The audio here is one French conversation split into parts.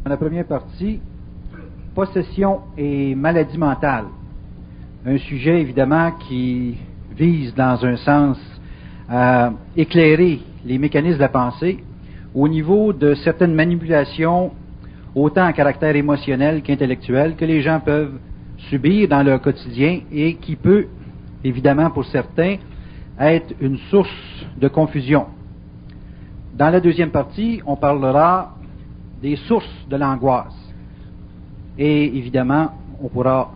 Dans la première partie, possession et maladie mentale. Un sujet, évidemment, qui vise, dans un sens, à éclairer les mécanismes de la pensée au niveau de certaines manipulations, autant à caractère émotionnel qu'intellectuel, que les gens peuvent subir dans leur quotidien et qui peut, évidemment, pour certains, être une source de confusion. Dans la deuxième partie, on parlera des sources de l'angoisse. Et évidemment, on pourra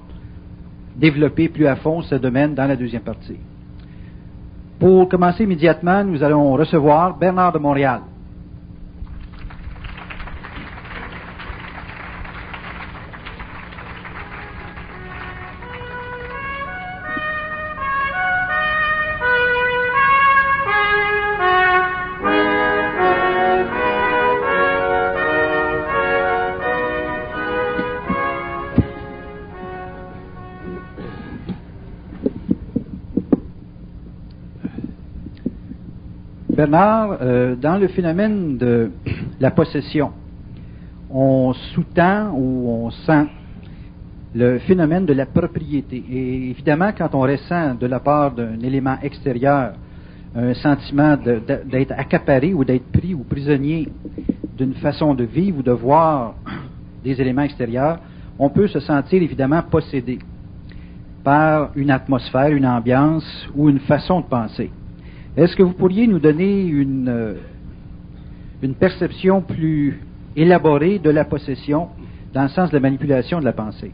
développer plus à fond ce domaine dans la deuxième partie. Pour commencer immédiatement, nous allons recevoir Bernard de Montréal. Bernard, dans le phénomène de la possession, on sous-tend ou on sent le phénomène de la propriété. Et évidemment, quand on ressent de la part d'un élément extérieur un sentiment d'être accaparé ou d'être pris ou prisonnier d'une façon de vivre ou de voir des éléments extérieurs, on peut se sentir évidemment possédé par une atmosphère, une ambiance ou une façon de penser. Est-ce que vous pourriez nous donner une perception plus élaborée de la possession dans le sens de la manipulation de la pensée?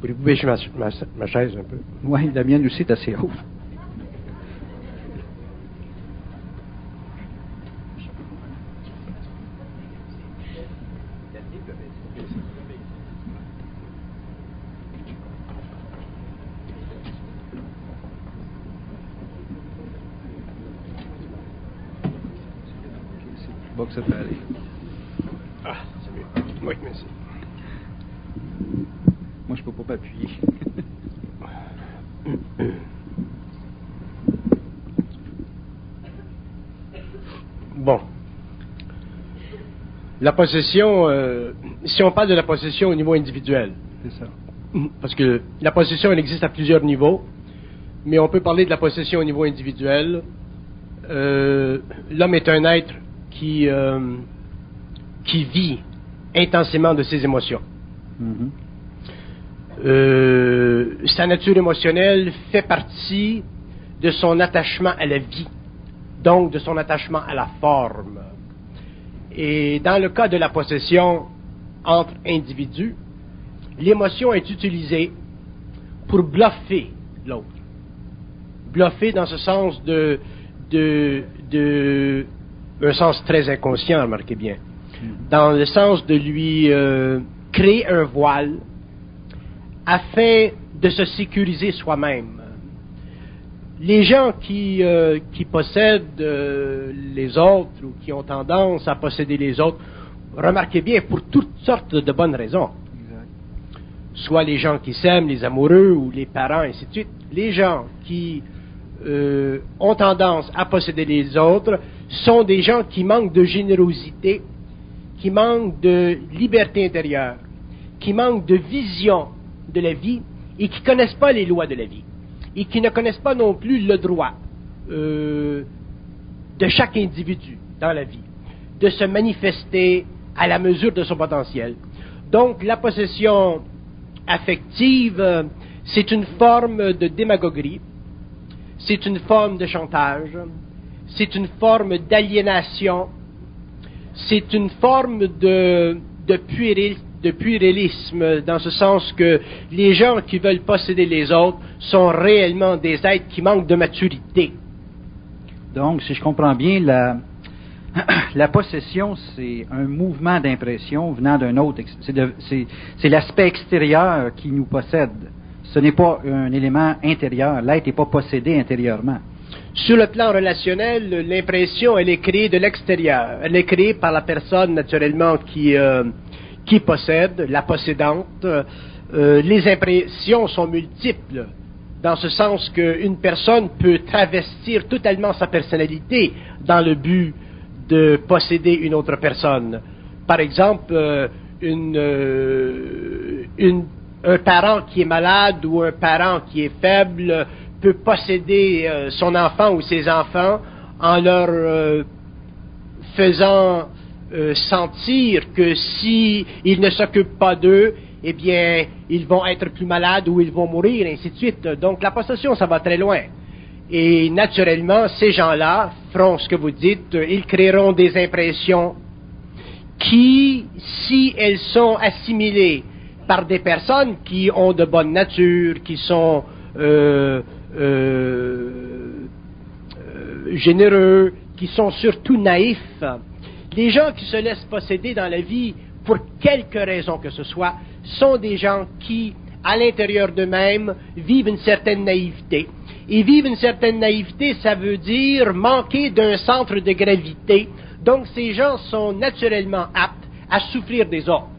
Voulez-vous baisser ma chaise un peu? Oui, la mienne aussi est assez haute. Que ça peut aller. Ah, c'est mieux. Oui, merci. Moi, je peux pas m'appuyer. Bon. La possession, si on parle de la possession au niveau individuel, c'est ça. Parce que la possession, elle existe à plusieurs niveaux, mais on peut parler de la possession au niveau individuel. L'homme est un être qui vit intensément de ses émotions. Sa nature émotionnelle fait partie de son attachement à la vie, donc de son attachement à la forme. Et dans le cas de la possession entre individus, l'émotion est utilisée pour bluffer l'autre. Bluffer dans ce sens un sens très inconscient, remarquez bien, dans le sens de lui créer un voile afin de se sécuriser soi-même. Les gens qui possèdent les autres ou qui ont tendance à posséder les autres, remarquez bien, pour toutes sortes de bonnes raisons. Exact. Soit les gens qui s'aiment, les amoureux ou les parents, ainsi de suite. Les gens qui ont tendance à posséder les autres sont des gens qui manquent de générosité, qui manquent de liberté intérieure, qui manquent de vision de la vie et qui ne connaissent pas les lois de la vie et qui ne connaissent pas non plus le droit de chaque individu dans la vie de se manifester à la mesure de son potentiel. Donc la possession affective, c'est une forme de démagogie, c'est une forme de chantage, c'est une forme d'aliénation, c'est une forme de puérilisme, dans ce sens que les gens qui veulent posséder les autres sont réellement des êtres qui manquent de maturité. Donc, si je comprends bien, la possession, c'est un mouvement d'impression venant d'un autre. C'est l'aspect extérieur qui nous possède. Ce n'est pas un élément intérieur. L'être n'est pas possédé intérieurement. Sur le plan relationnel, l'impression, elle est créée de l'extérieur. Elle est créée par la personne, naturellement, qui possède, la possédante. Les impressions sont multiples, dans ce sens qu'une personne peut travestir totalement sa personnalité dans le but de posséder une autre personne. par exemple, un parent qui est malade ou un parent qui est faible peut posséder son enfant ou ses enfants en leur faisant sentir que si il ne s'occupe pas d'eux, eh bien, ils vont être plus malades ou ils vont mourir, et ainsi de suite. Donc, la possession, ça va très loin. Et naturellement, ces gens-là feront ce que vous dites, ils créeront des impressions qui, si elles sont assimilées par des personnes qui ont de bonne nature, qui sont généreux, qui sont surtout naïfs, les gens qui se laissent posséder dans la vie, pour quelque raison que ce soit, sont des gens qui, à l'intérieur d'eux-mêmes, vivent une certaine naïveté. Et vivre une certaine naïveté, ça veut dire manquer d'un centre de gravité. Donc, ces gens sont naturellement aptes à souffrir des autres.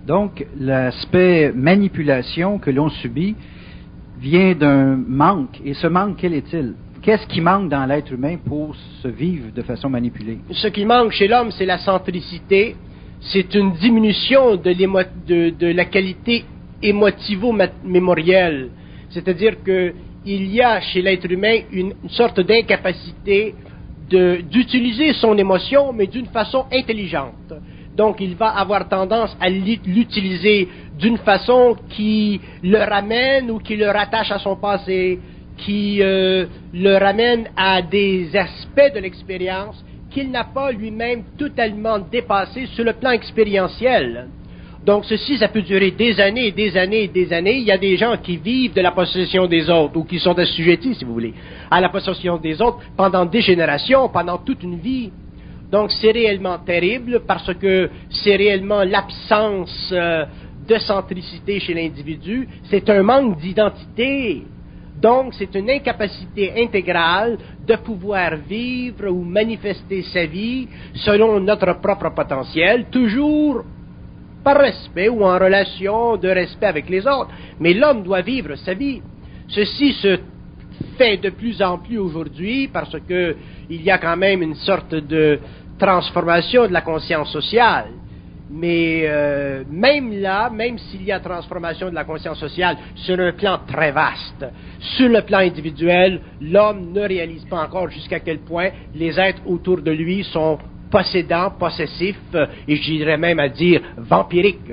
Donc, l'aspect manipulation que l'on subit vient d'un manque. Et ce manque, quel est-il? Qu'est-ce qui manque dans l'être humain pour se vivre de façon manipulée? Ce qui manque chez l'homme, c'est la centricité. C'est une diminution de la qualité émotivo-mémorielle. C'est-à-dire qu'il y a chez l'être humain une sorte d'incapacité d'utiliser son émotion, mais d'une façon intelligente. Donc, il va avoir tendance à l'utiliser d'une façon qui le ramène ou qui le rattache à son passé, qui le ramène à des aspects de l'expérience qu'il n'a pas lui-même totalement dépassé sur le plan expérientiel. Donc, ceci, ça peut durer des années et des années et des années. Il y a des gens qui vivent de la possession des autres, ou qui sont assujettis, si vous voulez, à la possession des autres pendant des générations, pendant toute une vie. Donc, c'est réellement terrible parce que c'est réellement l'absence de centricité chez l'individu. C'est un manque d'identité. Donc, c'est une incapacité intégrale de pouvoir vivre ou manifester sa vie selon notre propre potentiel, toujours par respect ou en relation de respect avec les autres. Mais l'homme doit vivre sa vie. Ceci se fait de plus en plus aujourd'hui parce que il y a quand même une sorte de transformation de la conscience sociale. Mais même là, même s'il y a transformation de la conscience sociale sur un plan très vaste, sur le plan individuel, l'homme ne réalise pas encore jusqu'à quel point les êtres autour de lui sont possédants, possessifs, et je dirais même à dire vampiriques.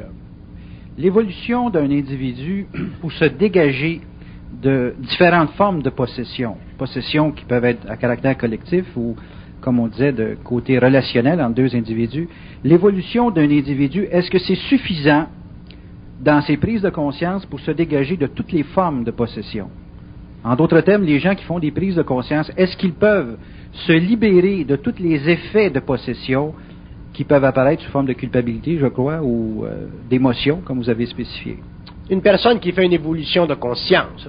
L'évolution d'un individu pour se dégager de différentes formes de possession qui peuvent être à caractère collectif ou, comme on disait, de côté relationnel entre deux individus. L'évolution d'un individu, est-ce que c'est suffisant dans ses prises de conscience pour se dégager de toutes les formes de possession? En d'autres termes, les gens qui font des prises de conscience, est-ce qu'ils peuvent se libérer de tous les effets de possession qui peuvent apparaître sous forme de culpabilité, je crois, ou d'émotion, comme vous avez spécifié? Une personne qui fait une évolution de conscience,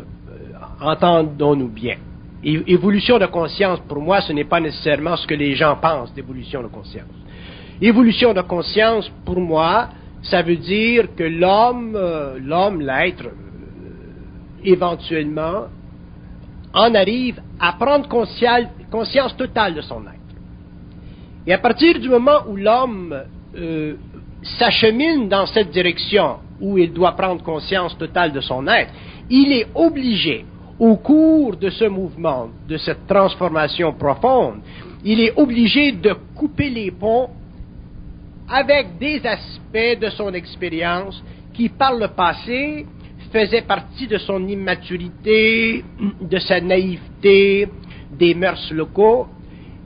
entendons-nous bien. Évolution de conscience, pour moi, ce n'est pas nécessairement ce que les gens pensent d'évolution de conscience. Évolution de conscience, pour moi, ça veut dire que l'homme, l'être, éventuellement, en arrive à prendre conscience totale de son être. Et à partir du moment où l'homme s'achemine dans cette direction, où il doit prendre conscience totale de son être, il est obligé, au cours de ce mouvement, de cette transformation profonde, il est obligé de couper les ponts avec des aspects de son expérience qui, par le passé, faisaient partie de son immaturité, de sa naïveté, des mœurs locaux,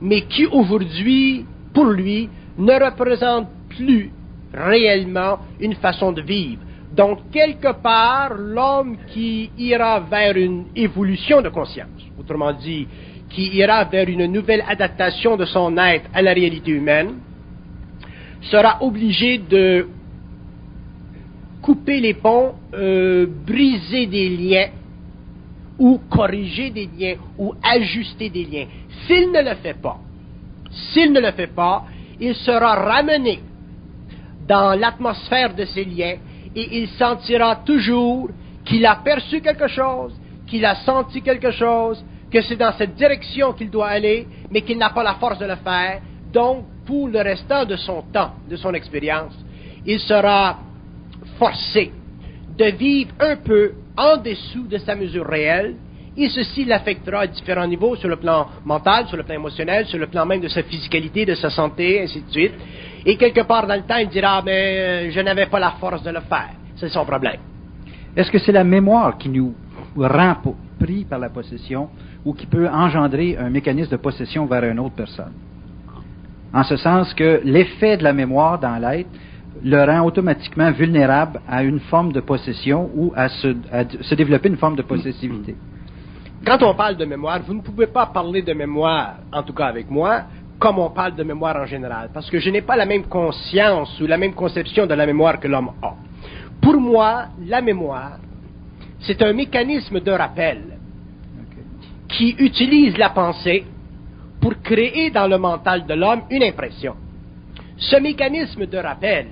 mais qui aujourd'hui, pour lui, ne représentent plus réellement une façon de vivre. Donc, quelque part, l'homme qui ira vers une évolution de conscience, autrement dit, qui ira vers une nouvelle adaptation de son être à la réalité humaine, sera obligé de couper les ponts, briser des liens, ou corriger des liens, ou ajuster des liens. S'il ne le fait pas, il sera ramené dans l'atmosphère de ces liens, et il sentira toujours qu'il a perçu quelque chose, qu'il a senti quelque chose, que c'est dans cette direction qu'il doit aller, mais qu'il n'a pas la force de le faire. Donc, pour le restant de son temps, de son expérience, il sera forcé de vivre un peu en dessous de sa mesure réelle, et ceci l'affectera à différents niveaux, sur le plan mental, sur le plan émotionnel, sur le plan même de sa physicalité, de sa santé, ainsi de suite. Et quelque part dans le temps, il dira, mais je n'avais pas la force de le faire. C'est son problème. Est-ce que c'est la mémoire qui nous rend pris par la possession ou qui peut engendrer un mécanisme de possession vers une autre personne? En ce sens que l'effet de la mémoire dans l'être le rend automatiquement vulnérable à une forme de possession ou à se développer une forme de possessivité. Quand on parle de mémoire, vous ne pouvez pas parler de mémoire, en tout cas avec moi, comme on parle de mémoire en général, parce que je n'ai pas la même conscience ou la même conception de la mémoire que l'homme a. Pour moi, la mémoire, c'est un mécanisme de rappel qui utilise la pensée pour créer dans le mental de l'homme une impression. Ce mécanisme de rappel,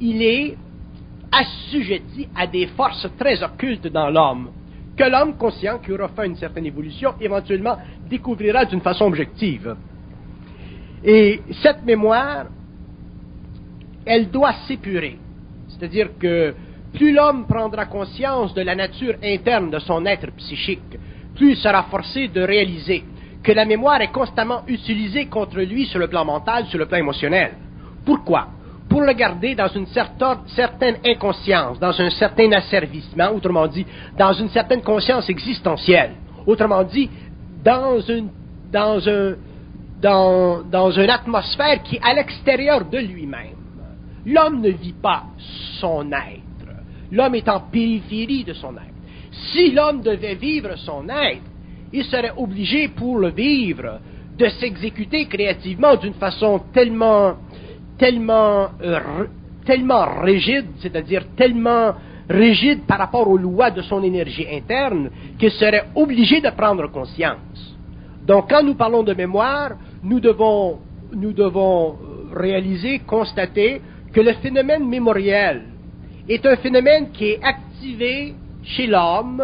il est assujetti à des forces très occultes dans l'homme, que l'homme conscient qui aura fait une certaine évolution, éventuellement découvrira d'une façon objective. Et cette mémoire, elle doit s'épurer. C'est-à-dire que plus l'homme prendra conscience de la nature interne de son être psychique, plus il sera forcé de réaliser que la mémoire est constamment utilisée contre lui sur le plan mental, sur le plan émotionnel. Pourquoi? Pour le garder dans une certaine inconscience, dans un certain asservissement, autrement dit, dans une certaine conscience existentielle. Autrement dit, dans une atmosphère qui est à l'extérieur de lui-même. L'homme ne vit pas son être. L'homme est en périphérie de son être. Si l'homme devait vivre son être, il serait obligé, pour le vivre, de s'exécuter créativement d'une façon tellement rigide, c'est-à-dire tellement rigide par rapport aux lois de son énergie interne, qu'il serait obligé de prendre conscience. Donc, quand nous parlons de mémoire, nous devons réaliser, constater que le phénomène mémoriel est un phénomène qui est activé chez l'homme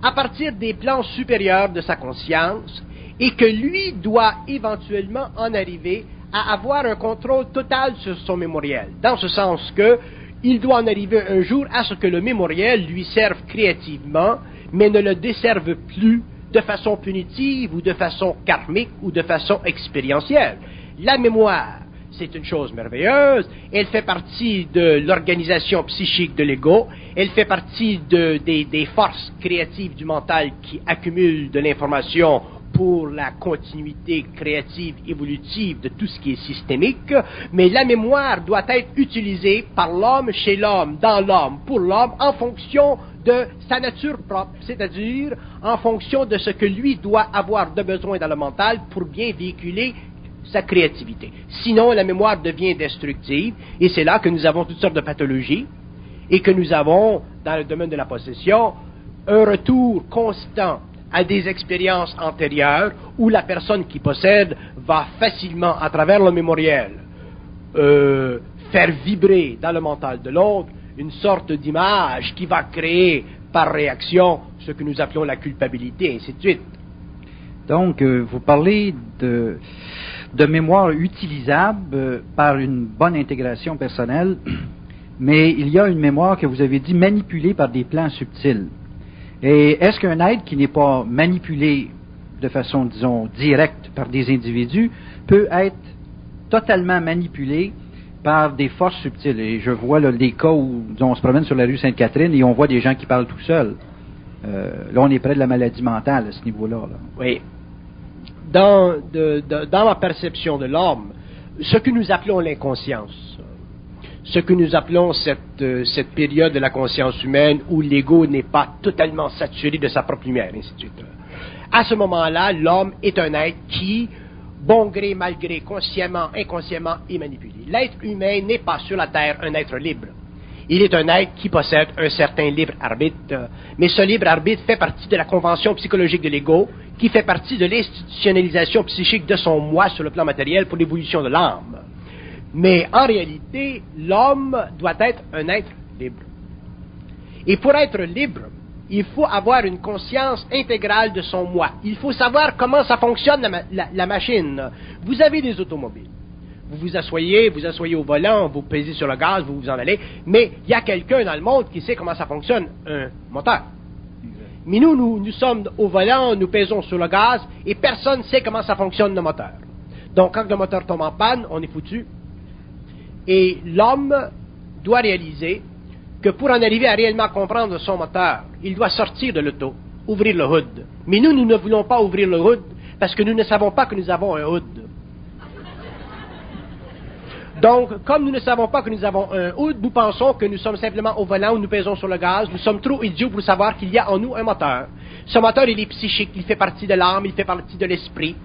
à partir des plans supérieurs de sa conscience et que lui doit éventuellement en arriver à avoir un contrôle total sur son mémoriel, dans ce sens que il doit en arriver un jour à ce que le mémoriel lui serve créativement, mais ne le desserve plus de façon punitive ou de façon karmique ou de façon expérientielle. La mémoire, c'est une chose merveilleuse, elle fait partie de l'organisation psychique de l'ego, elle fait partie des forces créatives du mental qui accumulent de l'information pour la continuité créative, évolutive de tout ce qui est systémique, mais la mémoire doit être utilisée par l'homme, chez l'homme, dans l'homme, pour l'homme, en fonction de sa nature propre, c'est-à-dire en fonction de ce que lui doit avoir de besoin dans le mental pour bien véhiculer sa créativité. Sinon, la mémoire devient destructive, et c'est là que nous avons toutes sortes de pathologies, et que nous avons, dans le domaine de la possession, un retour constant à des expériences antérieures où la personne qui possède va facilement, à travers le mémoriel, faire vibrer dans le mental de l'autre une sorte d'image qui va créer par réaction ce que nous appelons la culpabilité, et ainsi de suite. Donc, vous parlez de mémoire utilisable par une bonne intégration personnelle, mais il y a une mémoire que vous avez dit manipulée par des plans subtils. Et est-ce qu'un être qui n'est pas manipulé de façon, disons, directe par des individus peut être totalement manipulé par des forces subtiles? Et je vois là, des cas où on se promène sur la rue Sainte-Catherine et on voit des gens qui parlent tout seuls. Là, on est près de la maladie mentale à ce niveau-là. Là. Oui. Dans ma perception de l'homme, ce que nous appelons l'inconscience, ce que nous appelons cette période de la conscience humaine où l'ego n'est pas totalement saturé de sa propre lumière, ainsi de suite. À ce moment-là, l'homme est un être qui, bon gré, mal gré, consciemment, inconsciemment, est manipulé. L'être humain n'est pas sur la Terre un être libre. Il est un être qui possède un certain libre arbitre, mais ce libre arbitre fait partie de la convention psychologique de l'ego, qui fait partie de l'institutionnalisation psychique de son moi sur le plan matériel pour l'évolution de l'âme. Mais en réalité, l'homme doit être un être libre. Et pour être libre, il faut avoir une conscience intégrale de son moi. Il faut savoir comment ça fonctionne la machine. Vous avez des automobiles. vous vous asseyez au volant, vous pesez sur le gaz, vous vous en allez, mais il y a quelqu'un dans le monde qui sait comment ça fonctionne, un moteur. Mais nous sommes au volant, nous pesons sur le gaz, et personne ne sait comment ça fonctionne le moteur. Donc, quand le moteur tombe en panne, on est foutu. Et l'homme doit réaliser que pour en arriver à réellement comprendre son moteur, il doit sortir de l'auto, ouvrir le hood. Mais nous ne voulons pas ouvrir le hood parce que nous ne savons pas que nous avons un hood. Donc, comme nous ne savons pas que nous avons un hood, nous pensons que nous sommes simplement au volant où nous pesons sur le gaz. Nous sommes trop idiots pour savoir qu'il y a en nous un moteur. Ce moteur, il est psychique, il fait partie de l'âme, il fait partie de l'esprit.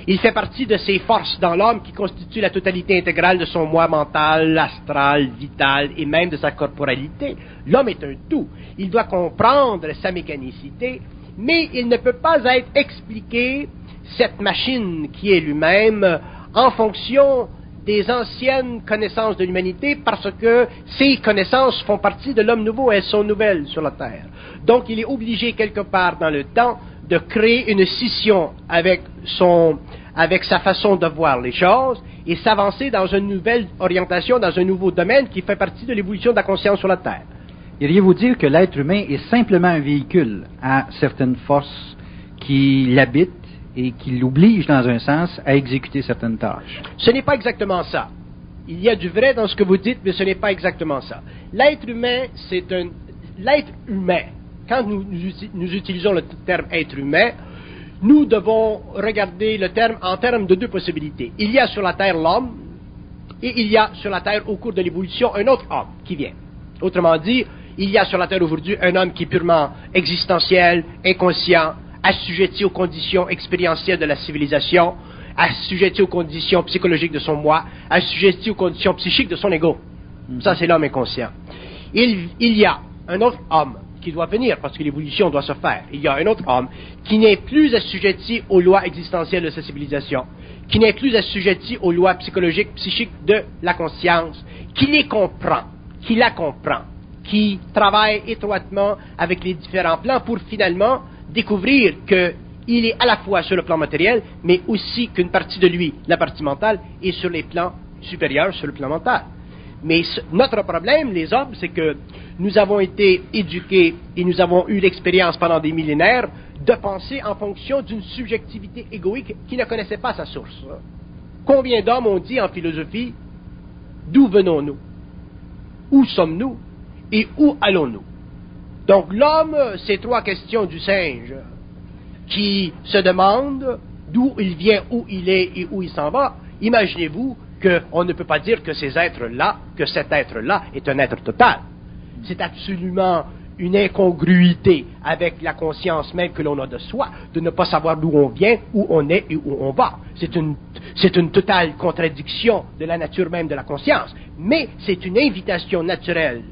Il fait partie de ces forces dans l'homme qui constituent la totalité intégrale de son moi mental, astral, vital et même de sa corporalité. L'homme est un tout. Il doit comprendre sa mécanicité, mais il ne peut pas être expliqué, cette machine qui est lui-même, en fonction des anciennes connaissances de l'humanité, parce que ces connaissances font partie de l'homme nouveau, elles sont nouvelles sur la Terre. Donc il est obligé quelque part dans le temps de créer une scission avec sa façon de voir les choses et s'avancer dans une nouvelle orientation, dans un nouveau domaine qui fait partie de l'évolution de la conscience sur la Terre. Iriez-vous dire que l'être humain est simplement un véhicule à certaines forces qui l'habitent et qui l'oblige, dans un sens, à exécuter certaines tâches? Ce n'est pas exactement ça. Il y a du vrai dans ce que vous dites, mais ce n'est pas exactement ça. L'être humain, l'être humain, quand nous utilisons le terme être humain, nous devons regarder le terme en termes de deux possibilités. Il y a sur la Terre l'homme, et il y a sur la Terre, au cours de l'évolution, un autre homme qui vient. Autrement dit, il y a sur la Terre aujourd'hui un homme qui est purement existentiel, inconscient, assujetti aux conditions expérientielles de la civilisation, assujetti aux conditions psychologiques de son moi, assujetti aux conditions psychiques de son ego. Ça, c'est l'homme inconscient. Il y a un autre homme qui doit venir, parce que l'évolution doit se faire. Il y a un autre homme qui n'est plus assujetti aux lois existentielles de sa civilisation, qui n'est plus assujetti aux lois psychologiques, psychiques de la conscience, qui les comprend, qui la comprend, qui travaille étroitement avec les différents plans pour finalement découvrir qu'il est à la fois sur le plan matériel, mais aussi qu'une partie de lui, la partie mentale, est sur les plans supérieurs, sur le plan mental. Mais notre problème, les hommes, c'est que nous avons été éduqués et nous avons eu l'expérience pendant des millénaires de penser en fonction d'une subjectivité égoïque qui ne connaissait pas sa source. Combien d'hommes ont dit en philosophie, d'où venons-nous? Où sommes-nous? Et où allons-nous? Donc l'homme, ces trois questions du singe qui se demande d'où il vient, où il est et où il s'en va. Imaginez-vous qu'on ne peut pas dire que ces êtres-là, que cet être-là est un être total. C'est absolument une incongruité avec la conscience même que l'on a de soi, de ne pas savoir d'où on vient, où on est et où on va. C'est une totale contradiction de la nature même de la conscience, mais c'est une invitation naturelle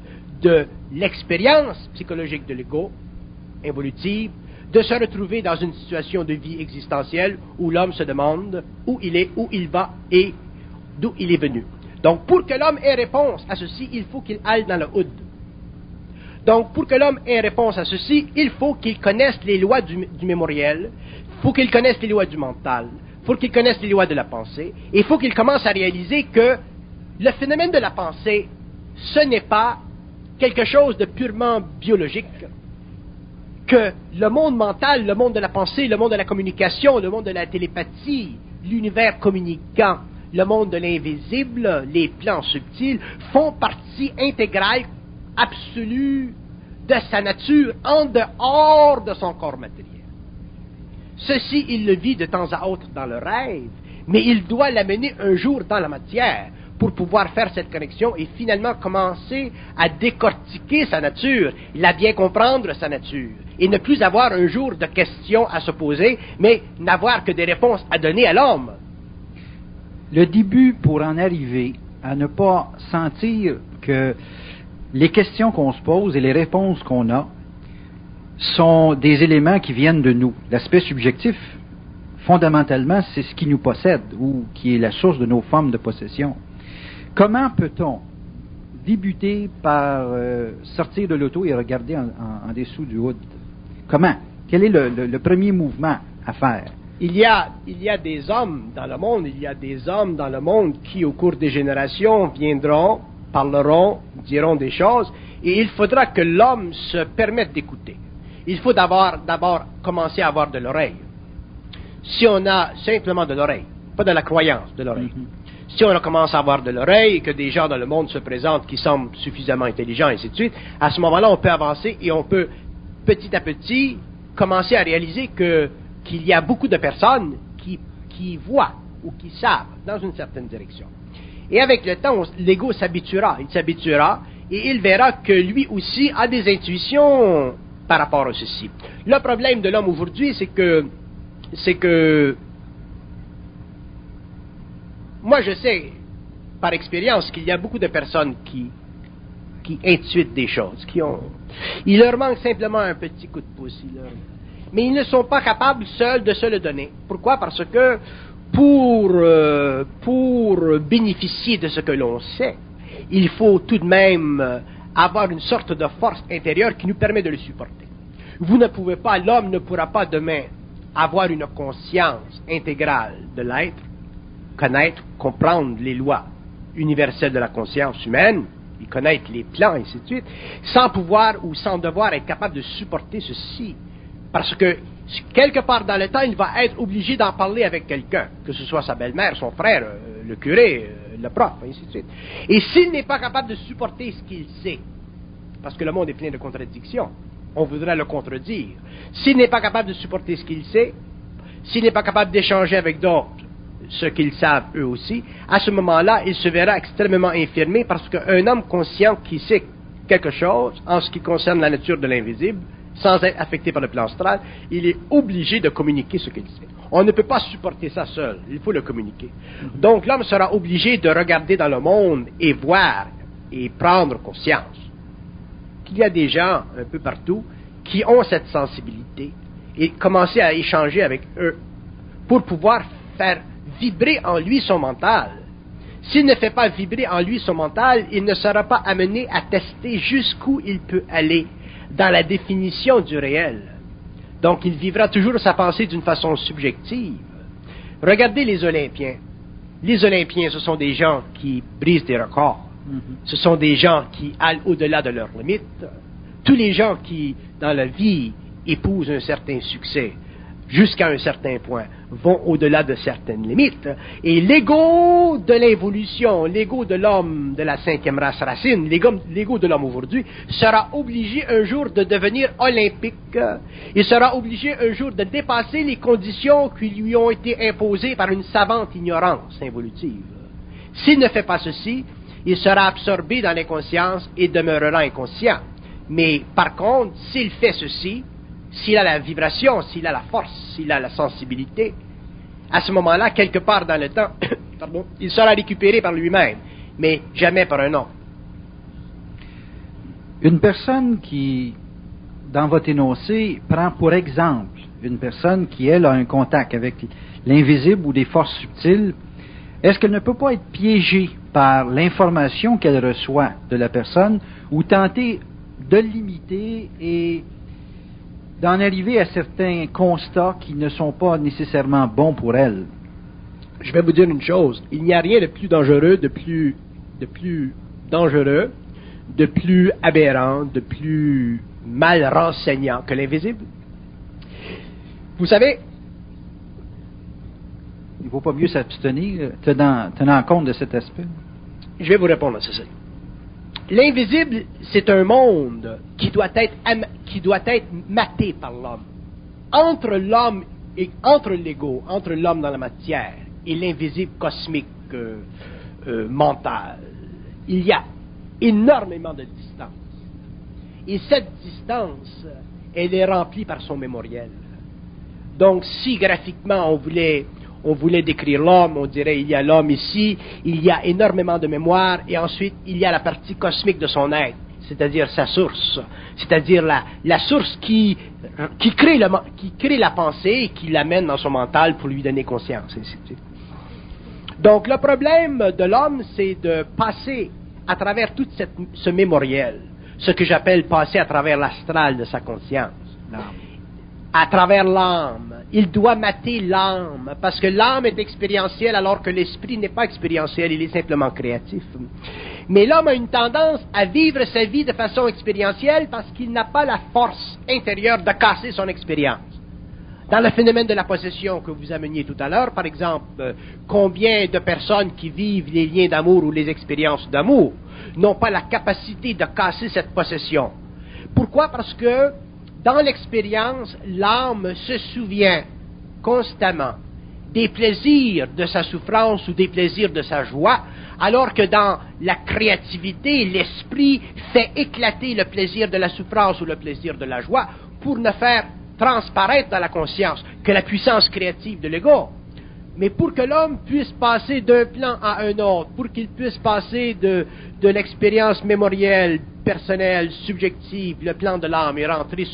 de l'expérience psychologique de l'ego, évolutive, de se retrouver dans une situation de vie existentielle où l'homme se demande où il est, où il va et d'où il est venu. Donc, pour que l'homme ait réponse à ceci, il faut qu'il aille dans le hood. Donc, pour que l'homme ait réponse à ceci, il faut qu'il connaisse les lois du mémoriel, il faut qu'il connaisse les lois du mental, il faut qu'il connaisse les lois de la pensée, et il faut qu'il commence à réaliser que le phénomène de la pensée, ce n'est pas quelque chose de purement biologique, que le monde mental, le monde de la pensée, le monde de la communication, le monde de la télépathie, l'univers communicant, le monde de l'invisible, les plans subtils, font partie intégrale, absolue de sa nature, en dehors de son corps matériel. Ceci, il le vit de temps à autre dans le rêve, mais il doit l'amener un jour dans la matière pour pouvoir faire cette connexion et finalement commencer à décortiquer sa nature, à bien comprendre sa nature, et ne plus avoir un jour de questions à se poser, mais n'avoir que des réponses à donner à l'homme. Le début pour en arriver à ne pas sentir que les questions qu'on se pose et les réponses qu'on a sont des éléments qui viennent de nous. L'aspect subjectif, fondamentalement, c'est ce qui nous possède ou qui est la source de nos formes de possession. Comment peut-on débuter par sortir de l'auto et regarder en dessous du hood? Comment? Quel est le premier mouvement à faire? il y a des hommes dans le monde qui, au cours des générations, viendront, parleront, diront des choses, et il faudra que l'homme se permette d'écouter. Il faut d'abord commencer à avoir de l'oreille. Si on a simplement de l'oreille, pas de la croyance, de l'oreille. Si on commence à avoir de l'oreille et que des gens dans le monde se présentent qui semblent suffisamment intelligents, et ainsi de suite, à ce moment-là, on peut avancer et on peut, petit à petit, commencer à réaliser qu'il y a beaucoup de personnes qui voient ou qui savent dans une certaine direction. Et avec le temps, l'ego s'habituera. Il s'habituera et il verra que lui aussi a des intuitions par rapport à ceci. Le problème de l'homme aujourd'hui, c'est que moi je sais par expérience qu'il y a beaucoup de personnes qui intuitent des choses, il leur manque simplement un petit coup de pouce, mais ils ne sont pas capables seuls de se le donner. Pourquoi? Parce que pour bénéficier de ce que l'on sait, il faut tout de même avoir une sorte de force intérieure qui nous permet de le supporter. L'homme ne pourra pas demain avoir une conscience intégrale de l'être, connaître, comprendre les lois universelles de la conscience humaine, et connaître les plans, et ainsi de suite, sans pouvoir ou sans devoir être capable de supporter ceci. Parce que, quelque part dans le temps, il va être obligé d'en parler avec quelqu'un, que ce soit sa belle-mère, son frère, le curé, le prof, et ainsi de suite. Et s'il n'est pas capable de supporter ce qu'il sait, parce que le monde est plein de contradictions, on voudrait le contredire. S'il n'est pas capable de supporter ce qu'il sait, s'il n'est pas capable d'échanger avec d'autres ce qu'ils savent eux aussi, à ce moment-là, il se verra extrêmement infirmé parce qu'un homme conscient qui sait quelque chose en ce qui concerne la nature de l'invisible, sans être affecté par le plan astral, il est obligé de communiquer ce qu'il sait. On ne peut pas supporter ça seul, il faut le communiquer. Donc l'homme sera obligé de regarder dans le monde et voir et prendre conscience qu'il y a des gens un peu partout qui ont cette sensibilité et commencer à échanger avec eux pour pouvoir faire vibrer en lui son mental. S'il ne fait pas vibrer en lui son mental, il ne sera pas amené à tester jusqu'où il peut aller dans la définition du réel. Donc il vivra toujours sa pensée d'une façon subjective. Regardez les Olympiens. Les Olympiens, ce sont des gens qui brisent des records. Ce sont des gens qui allent au-delà de leurs limites. Tous les gens qui, dans la vie, épousent un certain succès, jusqu'à un certain point, vont au-delà de certaines limites. Et l'ego de l'évolution, l'ego de l'homme de la 5e race racine, l'ego de l'homme aujourd'hui, sera obligé un jour de devenir olympique. Il sera obligé un jour de dépasser les conditions qui lui ont été imposées par une savante ignorance involutive. S'il ne fait pas ceci, il sera absorbé dans l'inconscience et demeurera inconscient. Mais par contre, s'il fait ceci, s'il a la vibration, s'il a la force, s'il a la sensibilité, à ce moment-là, quelque part dans le temps, il sera récupéré par lui-même, mais jamais par un autre. Une personne qui, dans votre énoncé, prend pour exemple une personne qui, elle, a un contact avec l'invisible ou des forces subtiles, est-ce qu'elle ne peut pas être piégée par l'information qu'elle reçoit de la personne ou tenter de l'imiter et d'en arriver à certains constats qui ne sont pas nécessairement bons pour elle? Je vais vous dire une chose. Il n'y a rien de plus dangereux, de plus dangereux, de plus aberrant, de plus mal renseignant que l'invisible. Vous savez, il ne vaut pas mieux s'abstenir, tenant compte de cet aspect? Je vais vous répondre à ceci. L'invisible, c'est un monde qui doit être maté par l'homme. Entre l'homme et entre l'ego, entre l'homme dans la matière et l'invisible cosmique mental, il y a énormément de distance. Et cette distance, elle est remplie par son mémoriel. Donc, si graphiquement on voulait décrire l'homme, on dirait il y a l'homme ici, il y a énormément de mémoire, et ensuite il y a la partie cosmique de son être, c'est-à-dire sa source, c'est-à-dire la source qui crée la pensée et qui l'amène dans son mental pour lui donner conscience, ainsi de suite. Donc le problème de l'homme, c'est de passer à travers tout ce mémoriel, ce que j'appelle passer à travers l'astral de sa conscience. à travers l'âme. Il doit mater l'âme, parce que l'âme est expérientielle alors que l'esprit n'est pas expérientiel, il est simplement créatif. Mais l'homme a une tendance à vivre sa vie de façon expérientielle parce qu'il n'a pas la force intérieure de casser son expérience. Dans le phénomène de la possession que vous ameniez tout à l'heure, par exemple, combien de personnes qui vivent les liens d'amour ou les expériences d'amour n'ont pas la capacité de casser cette possession? Pourquoi? Parce que dans l'expérience, l'âme se souvient constamment des plaisirs de sa souffrance ou des plaisirs de sa joie, alors que dans la créativité, l'esprit fait éclater le plaisir de la souffrance ou le plaisir de la joie pour ne faire transparaître dans la conscience que la puissance créative de l'ego. Mais pour que l'homme puisse passer d'un plan à un autre, pour qu'il puisse passer de l'expérience mémorielle, personnelle, subjective, le plan de l'âme, et rentrer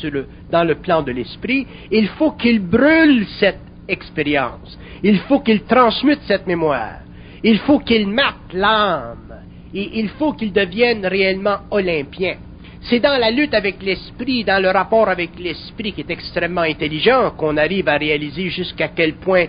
dans le plan de l'esprit, il faut qu'il brûle cette expérience. Il faut qu'il transmute cette mémoire. Il faut qu'il mate l'âme. Et il faut qu'il devienne réellement olympien. C'est dans la lutte avec l'esprit, dans le rapport avec l'esprit qui est extrêmement intelligent, qu'on arrive à réaliser jusqu'à quel point,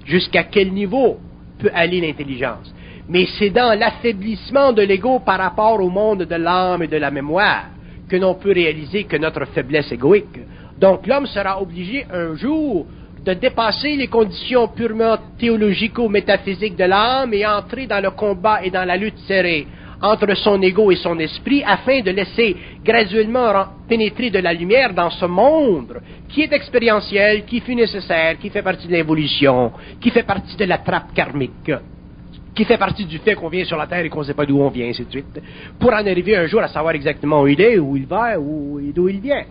jusqu'à quel niveau peut aller l'intelligence. Mais c'est dans l'affaiblissement de l'ego par rapport au monde de l'âme et de la mémoire que l'on peut réaliser que notre faiblesse égoïque. Donc l'homme sera obligé un jour de dépasser les conditions purement théologico-métaphysiques de l'âme et entrer dans le combat et dans la lutte serrée entre son ego et son esprit, afin de laisser graduellement pénétrer de la lumière dans ce monde qui est expérientiel, qui fut nécessaire, qui fait partie de l'évolution, qui fait partie de la trappe karmique, qui fait partie du fait qu'on vient sur la Terre et qu'on ne sait pas d'où on vient, ainsi de suite, pour en arriver un jour à savoir exactement où il est, où il va, et d'où il vient.